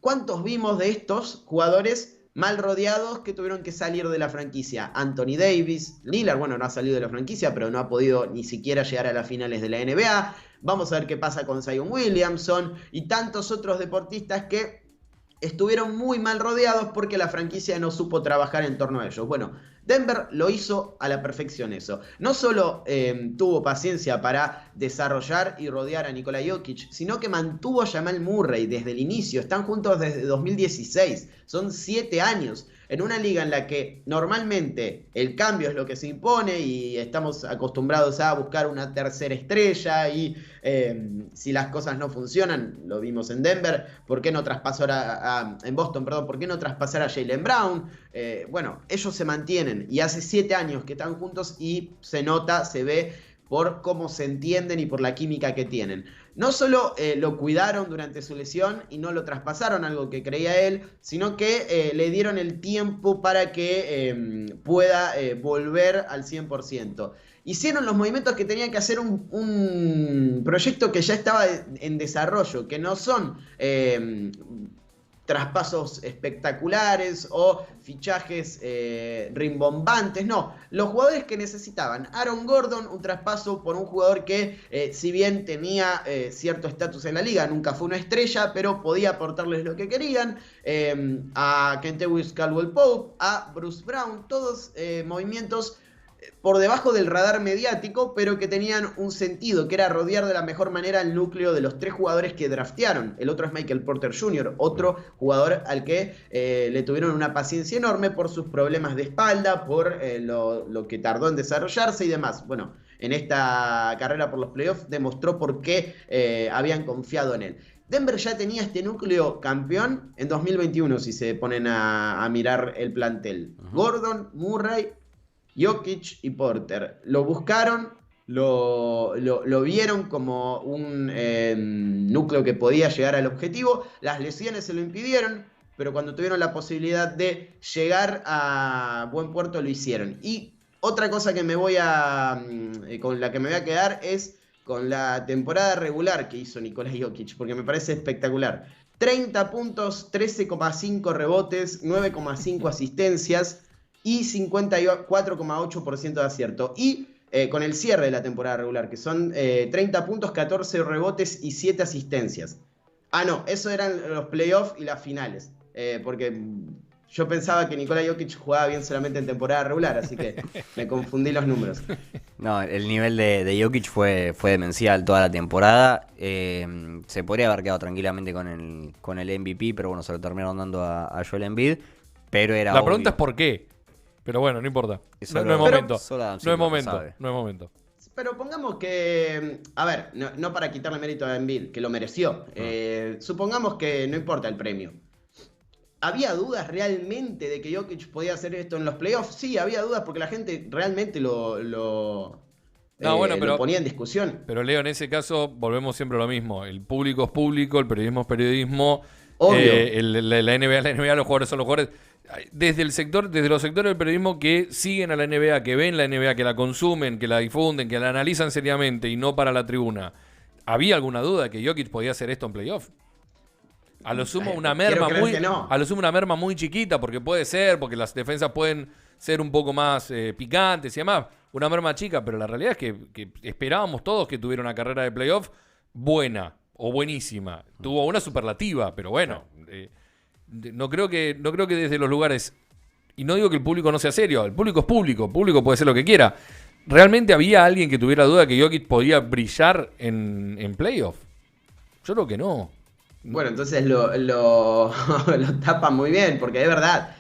¿Cuántos vimos de estos jugadores mal rodeados que tuvieron que salir de la franquicia? Anthony Davis, Lillard, bueno, no ha salido de la franquicia, pero no ha podido ni siquiera llegar a las finales de la NBA. Vamos a ver qué pasa con Zion Williamson y tantos otros deportistas que estuvieron muy mal rodeados porque la franquicia no supo trabajar en torno a ellos. Bueno, Denver lo hizo a la perfección eso. No solo tuvo paciencia para desarrollar y rodear a Nikola Jokic, sino que mantuvo a Jamal Murray desde el inicio. Están juntos desde 2016. Son 7 años. En una liga en la que normalmente el cambio es lo que se impone y estamos acostumbrados a buscar una tercera estrella y si las cosas no funcionan, lo vimos en Denver, ¿por qué no traspasar en Boston, perdón, ¿por qué no traspasar a Jaylen Brown? Bueno, ellos se mantienen y hace 7 años que están juntos y se nota, se ve por cómo se entienden y por la química que tienen. No solo lo cuidaron durante su lesión y no lo traspasaron, algo que creía él, sino que le dieron el tiempo para que pueda volver al 100%. Hicieron los movimientos que tenían que hacer un proyecto que ya estaba en desarrollo, que no son traspasos espectaculares o fichajes rimbombantes, no, los jugadores que necesitaban. Aaron Gordon, un traspaso por un jugador que si bien tenía cierto estatus en la liga, nunca fue una estrella, pero podía aportarles lo que querían. A Kentavious Caldwell-Pope, a Bruce Brown, todos movimientos por debajo del radar mediático, pero que tenían un sentido, que era rodear de la mejor manera el núcleo de los 3 jugadores que draftearon. El otro es Michael Porter Jr., otro jugador al que le tuvieron una paciencia enorme por sus problemas de espalda, por lo que tardó en desarrollarse y demás. Bueno, en esta carrera por los playoffs demostró por qué habían confiado en él. Denver ya tenía este núcleo campeón en 2021, si se ponen a mirar el plantel. Gordon, Murray, Jokic y Porter. Lo buscaron, lo vieron como un núcleo que podía llegar al objetivo. Las lesiones se lo impidieron, pero cuando tuvieron la posibilidad de llegar a buen puerto lo hicieron. Y otra cosa que con la que me voy a quedar es con la temporada regular que hizo Nikola Jokic, porque me parece espectacular. 30 puntos, 13,5 rebotes, 9,5 asistencias y 54,8% de acierto. Y con el cierre de la temporada regular, que son 30 puntos, 14 rebotes y 7 asistencias. Ah, no, eso eran los playoffs y las finales. Porque yo pensaba que Nikola Jokic jugaba bien solamente en temporada regular, así que me confundí los números. No, el nivel de Jokic fue demencial toda la temporada. Se podría haber quedado tranquilamente con el MVP, pero bueno, se lo terminaron dando a Joel Embiid. Pero era La obvio. pregunta es ¿por qué? Pero bueno, no importa. No es momento. Pero pongamos que, a ver, no para quitarle mérito a Embiid, que lo mereció. Supongamos que no importa el premio. ¿Había dudas realmente de que Jokic podía hacer esto en los playoffs? Sí, había dudas porque la gente realmente lo ponía en discusión. Pero Leo, en ese caso volvemos siempre a lo mismo. El público es público, el periodismo es periodismo. Obvio. La NBA, los jugadores son los jugadores. Desde los sectores del periodismo que siguen a la NBA, que ven la NBA, que la consumen, que la difunden, que la analizan seriamente y no para la tribuna, ¿había alguna duda de que Jokic podía hacer esto en playoff? A lo sumo una merma muy chiquita, porque puede ser, porque las defensas pueden ser un poco más picantes y demás. Una merma chica, pero la realidad es que esperábamos todos que tuviera una carrera de playoff buena o buenísima. Tuvo una superlativa, pero bueno. No creo que desde los lugares, y no digo que el público no sea serio, el público es público, el público puede ser lo que quiera. ¿Realmente había alguien que tuviera duda que Jokic podía brillar en playoff? Yo creo que no. Bueno, entonces lo tapan muy bien, porque es verdad,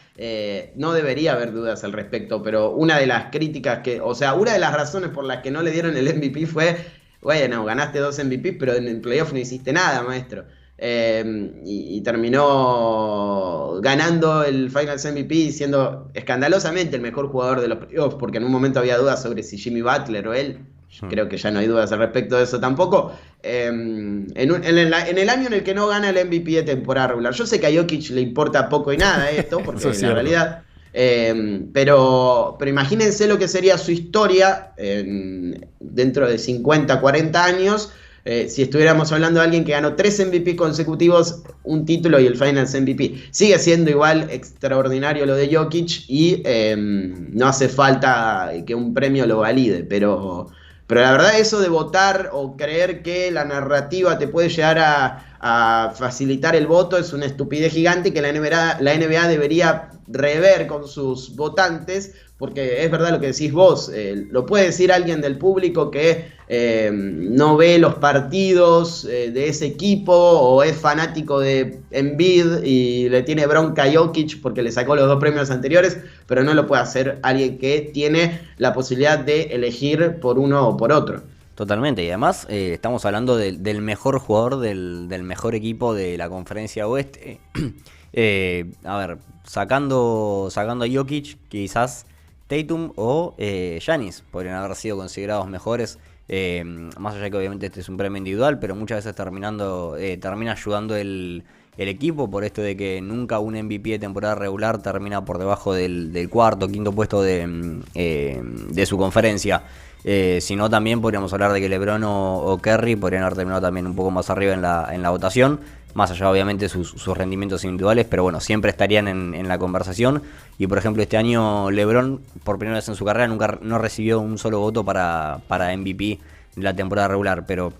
no debería haber dudas al respecto, pero una de las críticas una de las razones por las que no le dieron el MVP fue, bueno, ganaste 2 MVP, pero en el playoff no hiciste nada, maestro. Y terminó ganando el Finals MVP siendo escandalosamente el mejor jugador de los playoffs, porque en un momento había dudas sobre si Jimmy Butler o él. Creo que ya no hay dudas al respecto de eso tampoco. En el año en el que no gana el MVP de temporada regular, yo sé que a Jokic le importa poco y nada esto, porque en la realidad, pero imagínense lo que sería su historia dentro de 50, 40 años. Si estuviéramos hablando de alguien que ganó 3 MVP consecutivos, un título y el Finals MVP. Sigue siendo igual extraordinario lo de Jokic y no hace falta que un premio lo valide, pero la verdad eso de votar o creer que la narrativa te puede llegar a facilitar el voto es una estupidez gigante que la NBA debería rever con sus votantes, porque es verdad lo que decís vos, lo puede decir alguien del público que no ve los partidos de ese equipo o es fanático de Embiid y le tiene bronca a Jokic porque le sacó los 2 premios anteriores, pero no lo puede hacer alguien que tiene la posibilidad de elegir por uno o por otro. Totalmente, y además estamos hablando del mejor jugador del mejor equipo de la Conferencia Oeste. A ver, sacando a Jokic, quizás Tatum o Giannis podrían haber sido considerados mejores Más allá de que obviamente este es un premio individual, pero muchas veces termina ayudando el equipo por esto de que nunca un MVP de temporada regular termina por debajo del cuarto, quinto puesto de su conferencia. Sino también podríamos hablar de que LeBron o Curry podrían haber terminado también un poco más arriba en la votación, más allá obviamente de sus rendimientos individuales, pero bueno, siempre estarían en la conversación. Y por ejemplo este año LeBron por primera vez en su carrera nunca no recibió un solo voto para MVP de la temporada regular, pero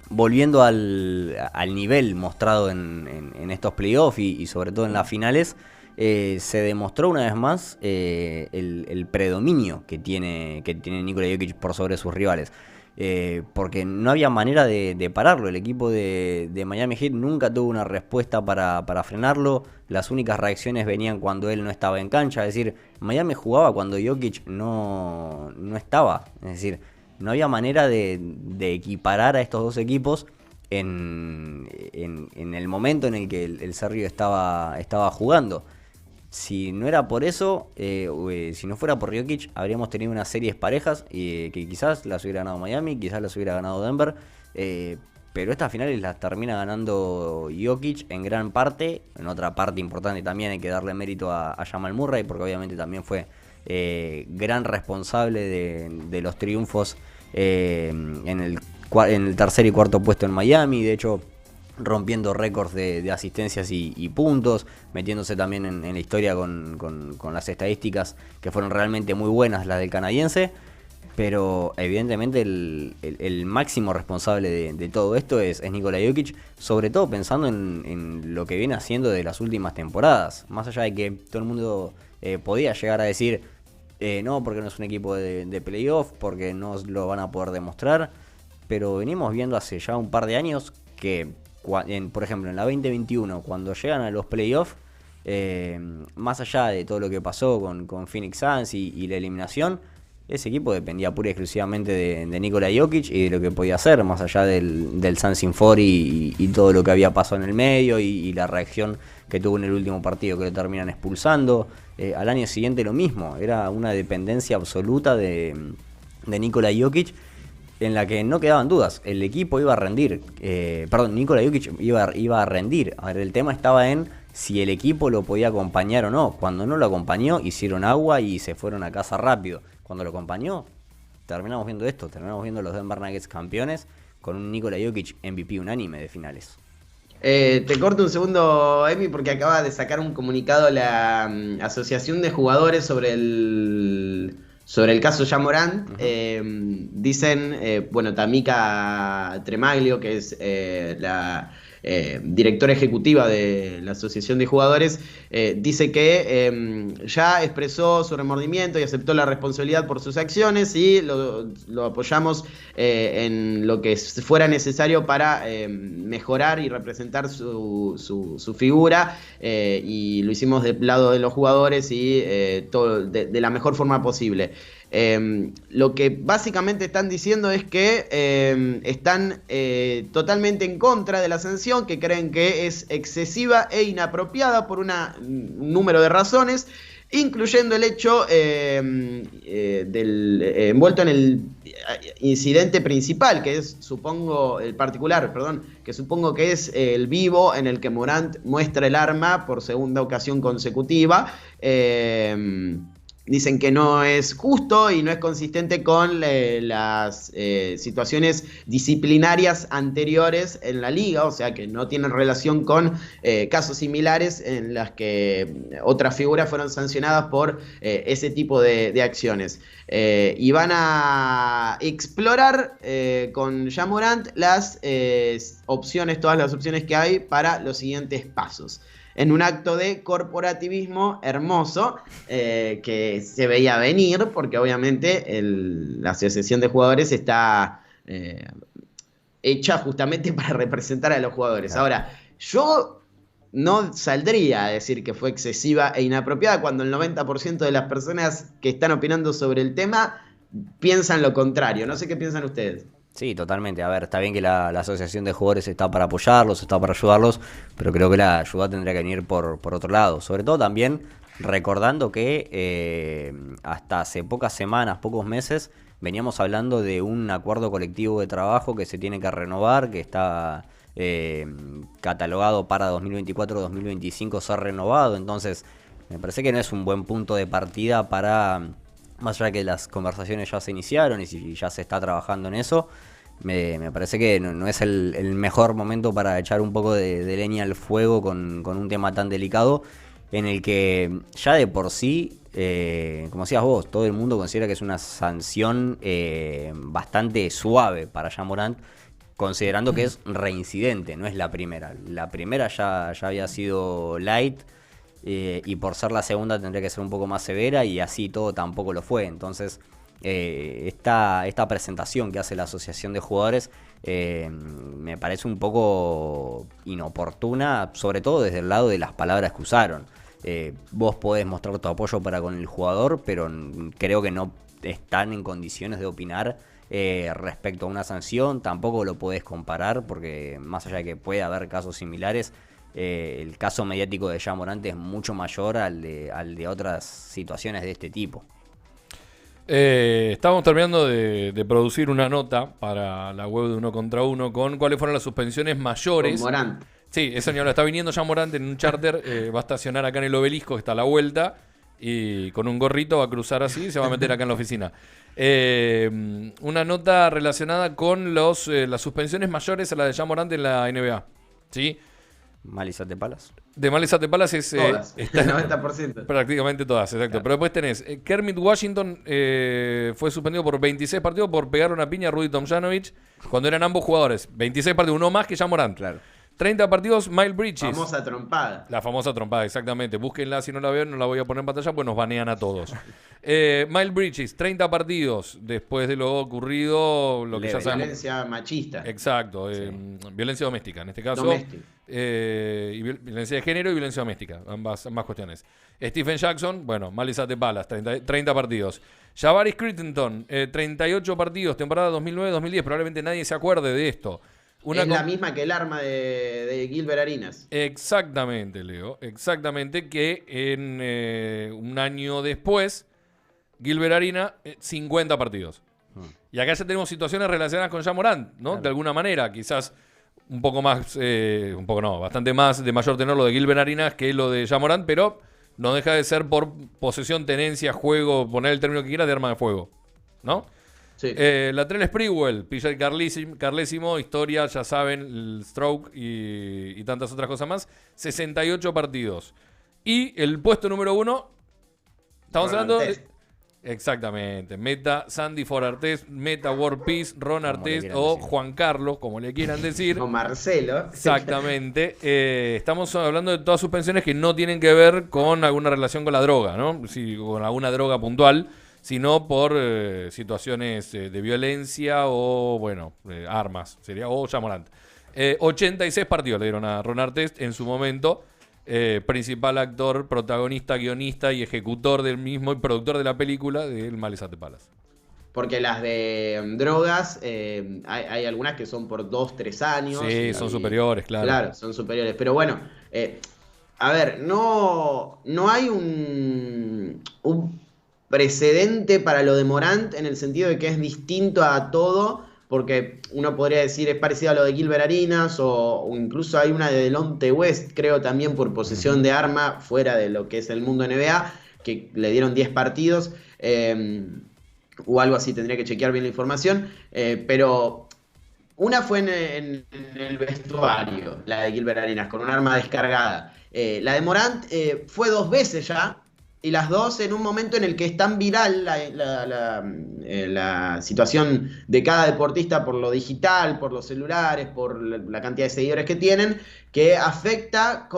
volviendo al nivel mostrado en estos playoffs y sobre todo en las finales, se demostró una vez más el predominio que tiene Nikola Jokic por sobre sus rivales. Porque no había manera de pararlo. El equipo de Miami Heat nunca tuvo una respuesta para frenarlo. Las únicas reacciones venían cuando él no estaba en cancha. Es decir, Miami jugaba cuando Jokic no estaba. Es decir, no había manera de equiparar a estos dos equipos en el momento en el que el Serbio estaba jugando. Si no era por eso, si no fuera por Jokic, habríamos tenido unas series parejas que quizás las hubiera ganado Miami, quizás las hubiera ganado Denver, pero estas finales las termina ganando Jokic en gran parte. En otra parte importante también hay que darle mérito a Jamal Murray, porque obviamente también fue gran responsable de los triunfos en el tercer y cuarto puesto en Miami. De hecho, rompiendo récords de asistencias y puntos, metiéndose también en la historia con las estadísticas que fueron realmente muy buenas, las del canadiense. Pero evidentemente el máximo responsable de todo esto es Nikola Jokic, sobre todo pensando en lo que viene haciendo de las últimas temporadas. Más allá de que todo el mundo podía llegar a decir no, porque no es un equipo de playoff, porque no lo van a poder demostrar, pero venimos viendo hace ya un par de años que por ejemplo en la 2021, cuando llegan a los playoffs, más allá de todo lo que pasó con Phoenix Suns y la eliminación, ese equipo dependía pura y exclusivamente de Nikola Jokic y de lo que podía hacer, más allá del Suns in 4 y todo lo que había pasado en el medio y la reacción que tuvo en el último partido, que lo terminan expulsando. Al año siguiente lo mismo, era una dependencia absoluta de Nikola Jokic, en la que no quedaban dudas. El equipo iba a rendir. Nikola Jokic iba a rendir. A ver, el tema estaba en si el equipo lo podía acompañar o no. Cuando no lo acompañó, hicieron agua y se fueron a casa rápido. Cuando lo acompañó, terminamos viendo esto. Terminamos viendo los Denver Nuggets campeones con un Nikola Jokic MVP unánime de finales. Te corto un segundo, Emi, porque acaba de sacar un comunicado la Asociación de Jugadores sobre el caso Ja Morant. Dicen, Tamika Tremaglio, que es la directora ejecutiva de la Asociación de Jugadores, dice que ya expresó su remordimiento y aceptó la responsabilidad por sus acciones y lo apoyamos en lo que fuera necesario para mejorar y representar su figura, y lo hicimos del lado de los jugadores y todo de la mejor forma posible. Lo que básicamente están diciendo es que están totalmente en contra de la sanción, que creen que es excesiva e inapropiada por un número de razones, incluyendo el hecho envuelto en el incidente principal, que es, que supongo que es el vivo en el que Morant muestra el arma por segunda ocasión consecutiva. Dicen que no es justo y no es consistente con las situaciones disciplinarias anteriores en la liga, o sea que no tienen relación con casos similares en las que otras figuras fueron sancionadas por ese tipo de acciones. Y van a explorar con Ja Morant todas las opciones que hay para los siguientes pasos, en un acto de corporativismo hermoso, que se veía venir, porque obviamente la asociación de jugadores está hecha justamente para representar a los jugadores. Ahora, yo no saldría a decir que fue excesiva e inapropiada cuando el 90% de las personas que están opinando sobre el tema piensan lo contrario. No sé qué piensan ustedes. Sí, totalmente. A ver, está bien que la asociación de jugadores está para apoyarlos, está para ayudarlos, pero creo que la ayuda tendría que venir por otro lado. Sobre todo también recordando que hasta hace pocas semanas, pocos meses, veníamos hablando de un acuerdo colectivo de trabajo que se tiene que renovar, que está catalogado para 2024-2025 ser renovado. Entonces me parece que no es un buen punto de partida para, más allá de que las conversaciones ya se iniciaron y si ya se está trabajando en eso, me parece que no es el mejor momento para echar un poco de leña al fuego con un tema tan delicado, en el que ya de por sí, como decías vos, todo el mundo considera que es una sanción bastante suave para Ja Morant, considerando que es reincidente, no es la primera. La primera ya había sido light, y por ser la segunda tendría que ser un poco más severa, y así todo tampoco lo fue. Entonces esta presentación que hace la asociación de jugadores me parece un poco inoportuna, sobre todo desde el lado de las palabras que usaron. Vos podés mostrar tu apoyo para con el jugador, pero creo que no están en condiciones de opinar respecto a una sanción. Tampoco lo podés comparar, porque más allá de que puede haber casos similares, el caso mediático de Ja Morant es mucho mayor al de otras situaciones de este tipo. Estamos terminando de producir una nota para la web de Uno Contra Uno con cuáles fueron las suspensiones mayores. Con Morant. Sí, ese señor está viniendo Ja Morant en un charter, va a estacionar acá en el Obelisco, que está a la vuelta, y con un gorrito va a cruzar así y se va a meter acá en la oficina. Una nota relacionada con las suspensiones mayores a la de Ja Morant en la NBA. ¿Sí? Malice at the Palace. De Malice at the Palace es... Todas, el 90%. Prácticamente todas, exacto. Claro. Pero después tenés, Kermit Washington fue suspendido por 26 partidos por pegar una piña a Rudy Tomjanovich cuando eran ambos jugadores. 26 partidos, uno más que Ja Morant. Claro. 30 partidos, Miles Bridges. Famosa trompada. La famosa trompada, exactamente. Búsquenla si no la ven, no la voy a poner en pantalla, pues nos banean a todos. Miles Bridges, 30 partidos después de lo ocurrido, lo que Leve. ya sabemos. Violencia machista. Exacto, violencia doméstica en este caso. Doméstica. Y violencia de género y violencia doméstica, ambas cuestiones. Stephen Jackson, bueno, Malice at the Palace, 30 partidos. Javaris Crittenton, 38 partidos, temporada 2009-2010. Probablemente nadie se acuerde de esto. Es la misma que el arma de Gilbert Arenas. Exactamente, Leo. Exactamente, que en un año después, Gilbert Arenas, 50 partidos. Y acá ya tenemos situaciones relacionadas con Ja Morant, ¿no? Claro. De alguna manera, quizás un poco más, un poco no, bastante más de mayor tenor lo de Gilbert Arenas que lo de Ja Morant, pero no deja de ser por posesión, tenencia, juego, poner el término que quieras, de arma de fuego, ¿no? Sí. Latrell Sprewell, PJ Carlesimo, historia, ya saben, el stroke y tantas otras cosas más. 68 partidos. Y el puesto número 1, estamos Ron hablando Artest. exactamente, Meta Sandy for Artest, Meta World Peace, Ron Artest quieran o decir. Juan Carlos, como le quieran decir. O Marcelo. Exactamente. Estamos hablando de todas suspensiones que no tienen que ver con alguna relación con la droga, ¿no? Sí, con alguna droga puntual, sino por situaciones de violencia o, bueno, armas, sería, o Ja Morant. 86 partidos le dieron a Ron Artest en su momento, principal actor, protagonista, guionista y ejecutor del mismo y productor de la película de El Malice at the Palace. Porque las de drogas, hay algunas que son por 2-3 años. Sí, son superiores, claro. Claro, son superiores. Pero bueno, a ver, no hay un precedente para lo de Morant en el sentido de que es distinto a todo, porque uno podría decir es parecido a lo de Gilbert Arenas, o incluso hay una de Delonte West, creo también por posesión de arma fuera de lo que es el mundo NBA, que le dieron 10 partidos, o algo así, tendría que chequear bien la información, pero una fue en el vestuario, la de Gilbert Arenas, con un arma descargada. La de Morant fue 2 veces ya, y las dos en un momento en el que es tan viral la situación de cada deportista por lo digital, por los celulares, por la cantidad de seguidores que tienen, que afecta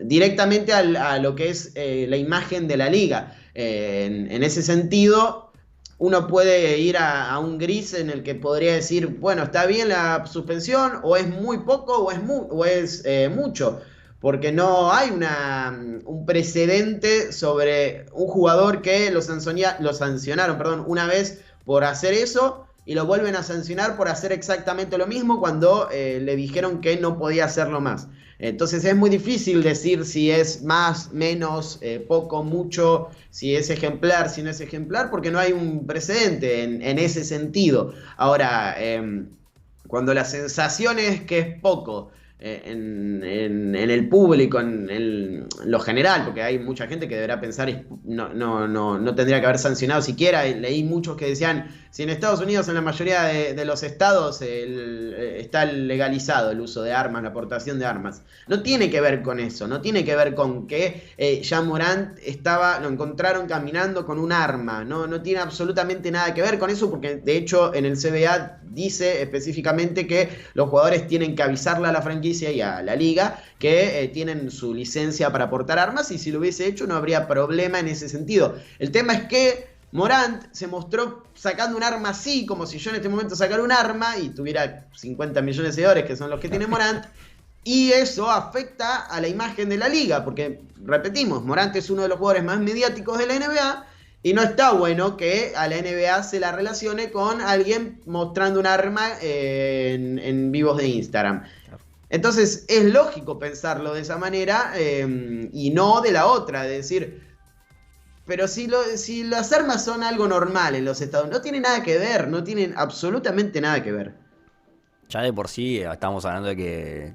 directamente a lo que es la imagen de la liga. En ese sentido, uno puede ir a un gris en el que podría decir, bueno, está bien la suspensión, o es muy poco, o es mucho. Porque no hay un precedente sobre un jugador que lo sancionaron una vez por hacer eso, y lo vuelven a sancionar por hacer exactamente lo mismo cuando le dijeron que no podía hacerlo más. Entonces es muy difícil decir si es más, menos, poco, mucho, si es ejemplar, si no es ejemplar, porque no hay un precedente en ese sentido. Ahora, cuando la sensación es que es poco en el público, en lo general, porque hay mucha gente que deberá pensar no tendría que haber sancionado siquiera. Leí muchos que decían, si en Estados Unidos, en la mayoría de los estados, está legalizado el uso de armas, la aportación de armas. No tiene que ver con eso, no tiene que ver con que Ja Morant lo encontraron caminando con un arma, no tiene absolutamente nada que ver con eso, porque de hecho en el CBA dice específicamente que los jugadores tienen que avisarle a la franquicia y a la liga que tienen su licencia para portar armas, y si lo hubiese hecho no habría problema en ese sentido. El tema es que Morant se mostró sacando un arma así, como si yo en este momento sacara un arma y tuviera 50 millones de seguidores, que son los que tiene Morant, y eso afecta a la imagen de la liga, porque, repetimos, Morant es uno de los jugadores más mediáticos de la NBA, y no está bueno que a la NBA se la relacione con alguien mostrando un arma en vivos de Instagram. Entonces es lógico pensarlo de esa manera y no de la otra, de decir, pero si las armas son algo normal en los estados, no tiene nada que ver, no tienen absolutamente nada que ver. Ya de por sí estamos hablando de que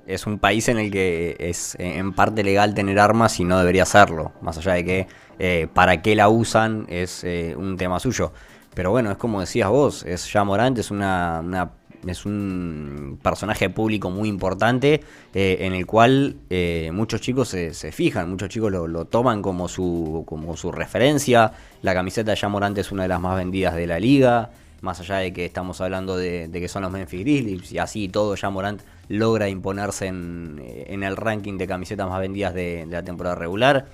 es un país en el que es en parte legal tener armas y no debería serlo, más allá de que para qué la usan es un tema suyo. Pero bueno, es como decías vos, Ja Morant es es un personaje público muy importante en el cual muchos chicos se fijan, muchos chicos lo toman como su referencia. La camiseta de Ja Morant es una de las más vendidas de la liga, más allá de que estamos hablando de que son los Memphis Grizzlies, y así todo Ja Morant logra imponerse en el ranking de camisetas más vendidas de la temporada regular.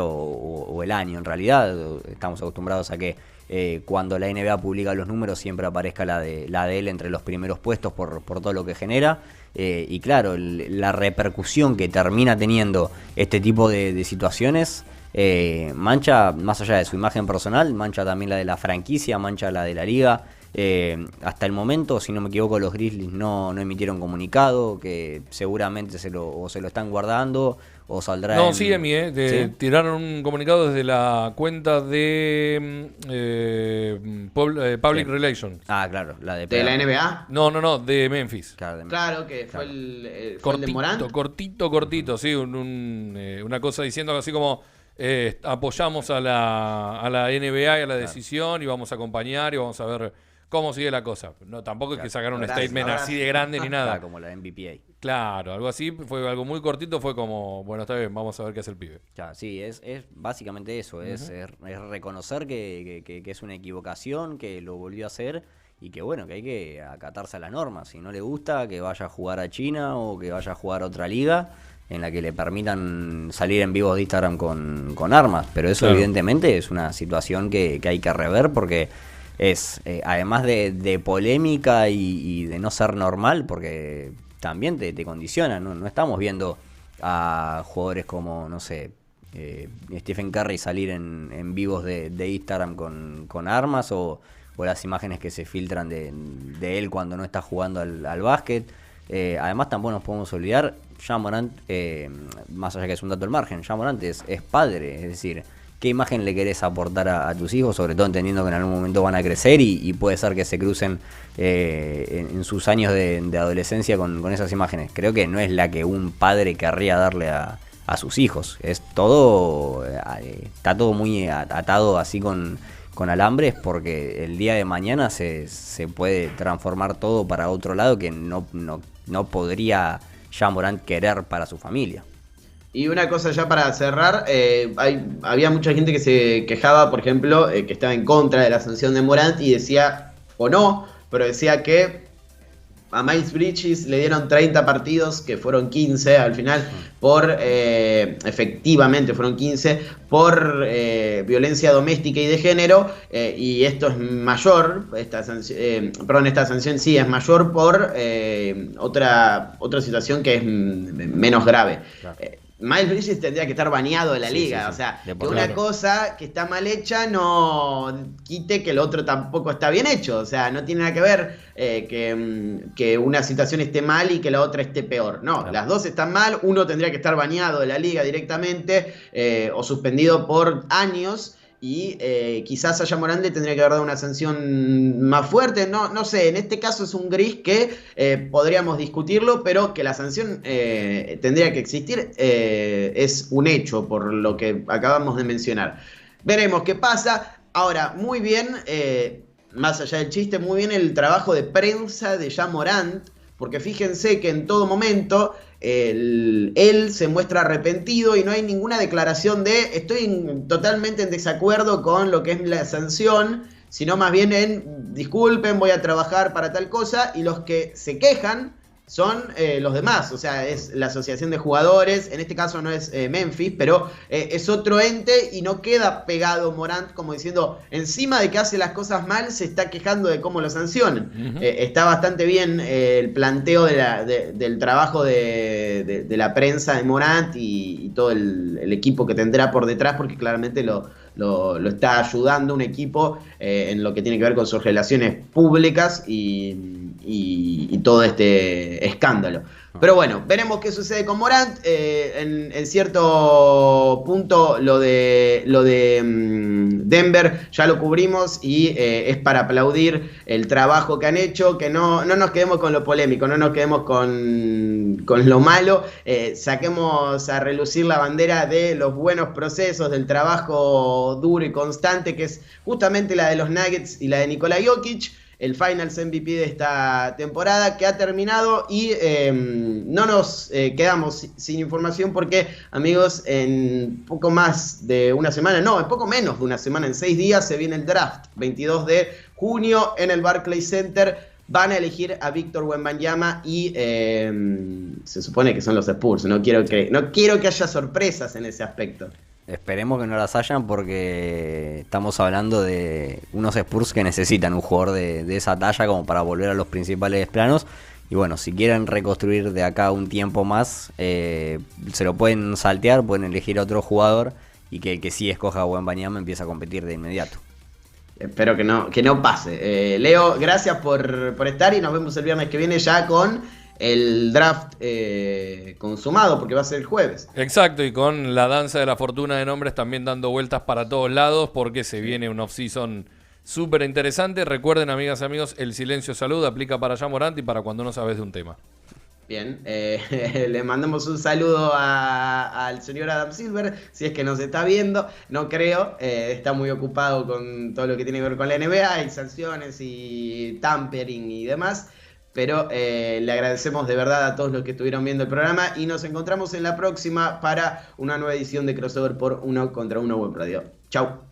O el año en realidad. Estamos acostumbrados a que cuando la NBA publica los números siempre aparezca la de él entre los primeros puestos por todo lo que genera, y claro, la repercusión que termina teniendo este tipo de situaciones mancha, más allá de su imagen personal, mancha también la de la franquicia, mancha la de la liga. Hasta el momento, si no me equivoco, los Grizzlies no emitieron comunicado, que seguramente se lo están guardando o saldrá. No, sí, Emi, ¿sí? Tiraron un comunicado desde la cuenta de Public Relations. Ah, claro, ¿De la NBA? No, de Memphis. Claro, que fue el de Morant. Cortito, sí, una cosa diciendo así como apoyamos a la NBA y a la decisión y vamos a acompañar y vamos a ver cómo sigue la cosa. No, tampoco es que sacaron un statement así de grande ni nada. Como la NBPA. Claro, algo así, fue algo muy cortito, fue como, bueno, está bien, vamos a ver qué hace el pibe. Claro, sí, es básicamente eso, es reconocer que es una equivocación, que lo volvió a hacer y que bueno, que hay que acatarse a las normas. Si no le gusta, que vaya a jugar a China o que vaya a jugar a otra liga en la que le permitan salir en vivos de Instagram con armas. Pero eso evidentemente es una situación que hay que rever, porque es, además de polémica y de no ser normal, porque también te condiciona, no estamos viendo a jugadores como, no sé, Stephen Curry salir en vivos de Instagram con armas, o las imágenes que se filtran de él cuando no está jugando al básquet. Además tampoco nos podemos olvidar, Ja Morant, más allá que es un dato al margen, Ja Morant es padre, es decir, ¿qué imagen le querés aportar a tus hijos? Sobre todo entendiendo que en algún momento van a crecer y puede ser que se crucen en sus años de adolescencia con esas imágenes. Creo que no es la que un padre querría darle a sus hijos. Es todo, está todo muy atado así con alambres, porque el día de mañana se puede transformar todo para otro lado que no podría Ja Morant querer para su familia. Y una cosa ya para cerrar, había mucha gente que se quejaba, por ejemplo, que estaba en contra de la sanción de Morant y decía, o no, pero decía que a Miles Bridges le dieron 30 partidos, que fueron 15 al final, efectivamente fueron 15, por violencia doméstica y de género, y esto es mayor, esta sanción sí es mayor por otra situación que es menos grave. Claro. Miles Bridges tendría que estar baneado de la liga. O sea, que una cosa que está mal hecha no quite que el otro tampoco está bien hecho. O sea, no tiene nada que ver que una situación esté mal y que la otra esté peor. No, las dos están mal. Uno tendría que estar baneado de la liga directamente o suspendido por años. Y quizás a Morant le tendría que haber dado una sanción más fuerte. No sé, en este caso es un gris que podríamos discutirlo, pero que la sanción tendría que existir es un hecho por lo que acabamos de mencionar. Veremos qué pasa. Ahora, muy bien, más allá del chiste, muy bien el trabajo de prensa de Ja Morant, porque fíjense que en todo momento él se muestra arrepentido y no hay ninguna declaración de estoy totalmente en desacuerdo con lo que es la sanción, sino más bien en disculpen, voy a trabajar para tal cosa, y los que se quejan son los demás, o sea, es la asociación de jugadores, en este caso no es Memphis, pero es otro ente y no queda pegado Morant como diciendo, encima de que hace las cosas mal, se está quejando de cómo lo sancionan. Está bastante bien el planteo del trabajo de la prensa de Morant y todo el equipo que tendrá por detrás, porque claramente lo está ayudando un equipo en lo que tiene que ver con sus relaciones públicas y todo este escándalo. Pero bueno, veremos qué sucede con Morant. En cierto punto lo de Denver ya lo cubrimos y es para aplaudir el trabajo que han hecho, que no nos quedemos con lo polémico, no nos quedemos con lo malo, saquemos a relucir la bandera de los buenos procesos, del trabajo duro y constante, que es justamente la de los Nuggets y la de Nikola Jokic, el Finals MVP de esta temporada que ha terminado y no nos quedamos sin información porque, amigos, en poco más de una semana, no, en poco menos de una semana, en 6 días se viene el draft, 22 de junio en el Barclays Center. Van a elegir a Víctor Wembanyama y se supone que son los Spurs. No quiero que haya sorpresas en ese aspecto. Esperemos que no las hayan porque estamos hablando de unos Spurs que necesitan un jugador de esa talla como para volver a los principales planos. Y bueno, si quieren reconstruir de acá un tiempo más, se lo pueden saltear, pueden elegir a otro jugador y que el que sí escoja a Wembanyama empiece a competir de inmediato. Espero que no pase. Leo, gracias por estar y nos vemos el viernes que viene ya con el draft consumado, porque va a ser el jueves. Exacto, y con la danza de la fortuna de nombres también dando vueltas para todos lados, porque se viene un off-season súper interesante. Recuerden, amigas y amigos, el silencio salud aplica para Ja Morant y para cuando no sabes de un tema. Bien, le mandamos un saludo al señor Adam Silver, si es que nos está viendo, no creo, está muy ocupado con todo lo que tiene que ver con la NBA y sanciones y tampering y demás. Pero le agradecemos de verdad a todos los que estuvieron viendo el programa y nos encontramos en la próxima para una nueva edición de Crossover por Uno contra Uno Web Radio. Chau.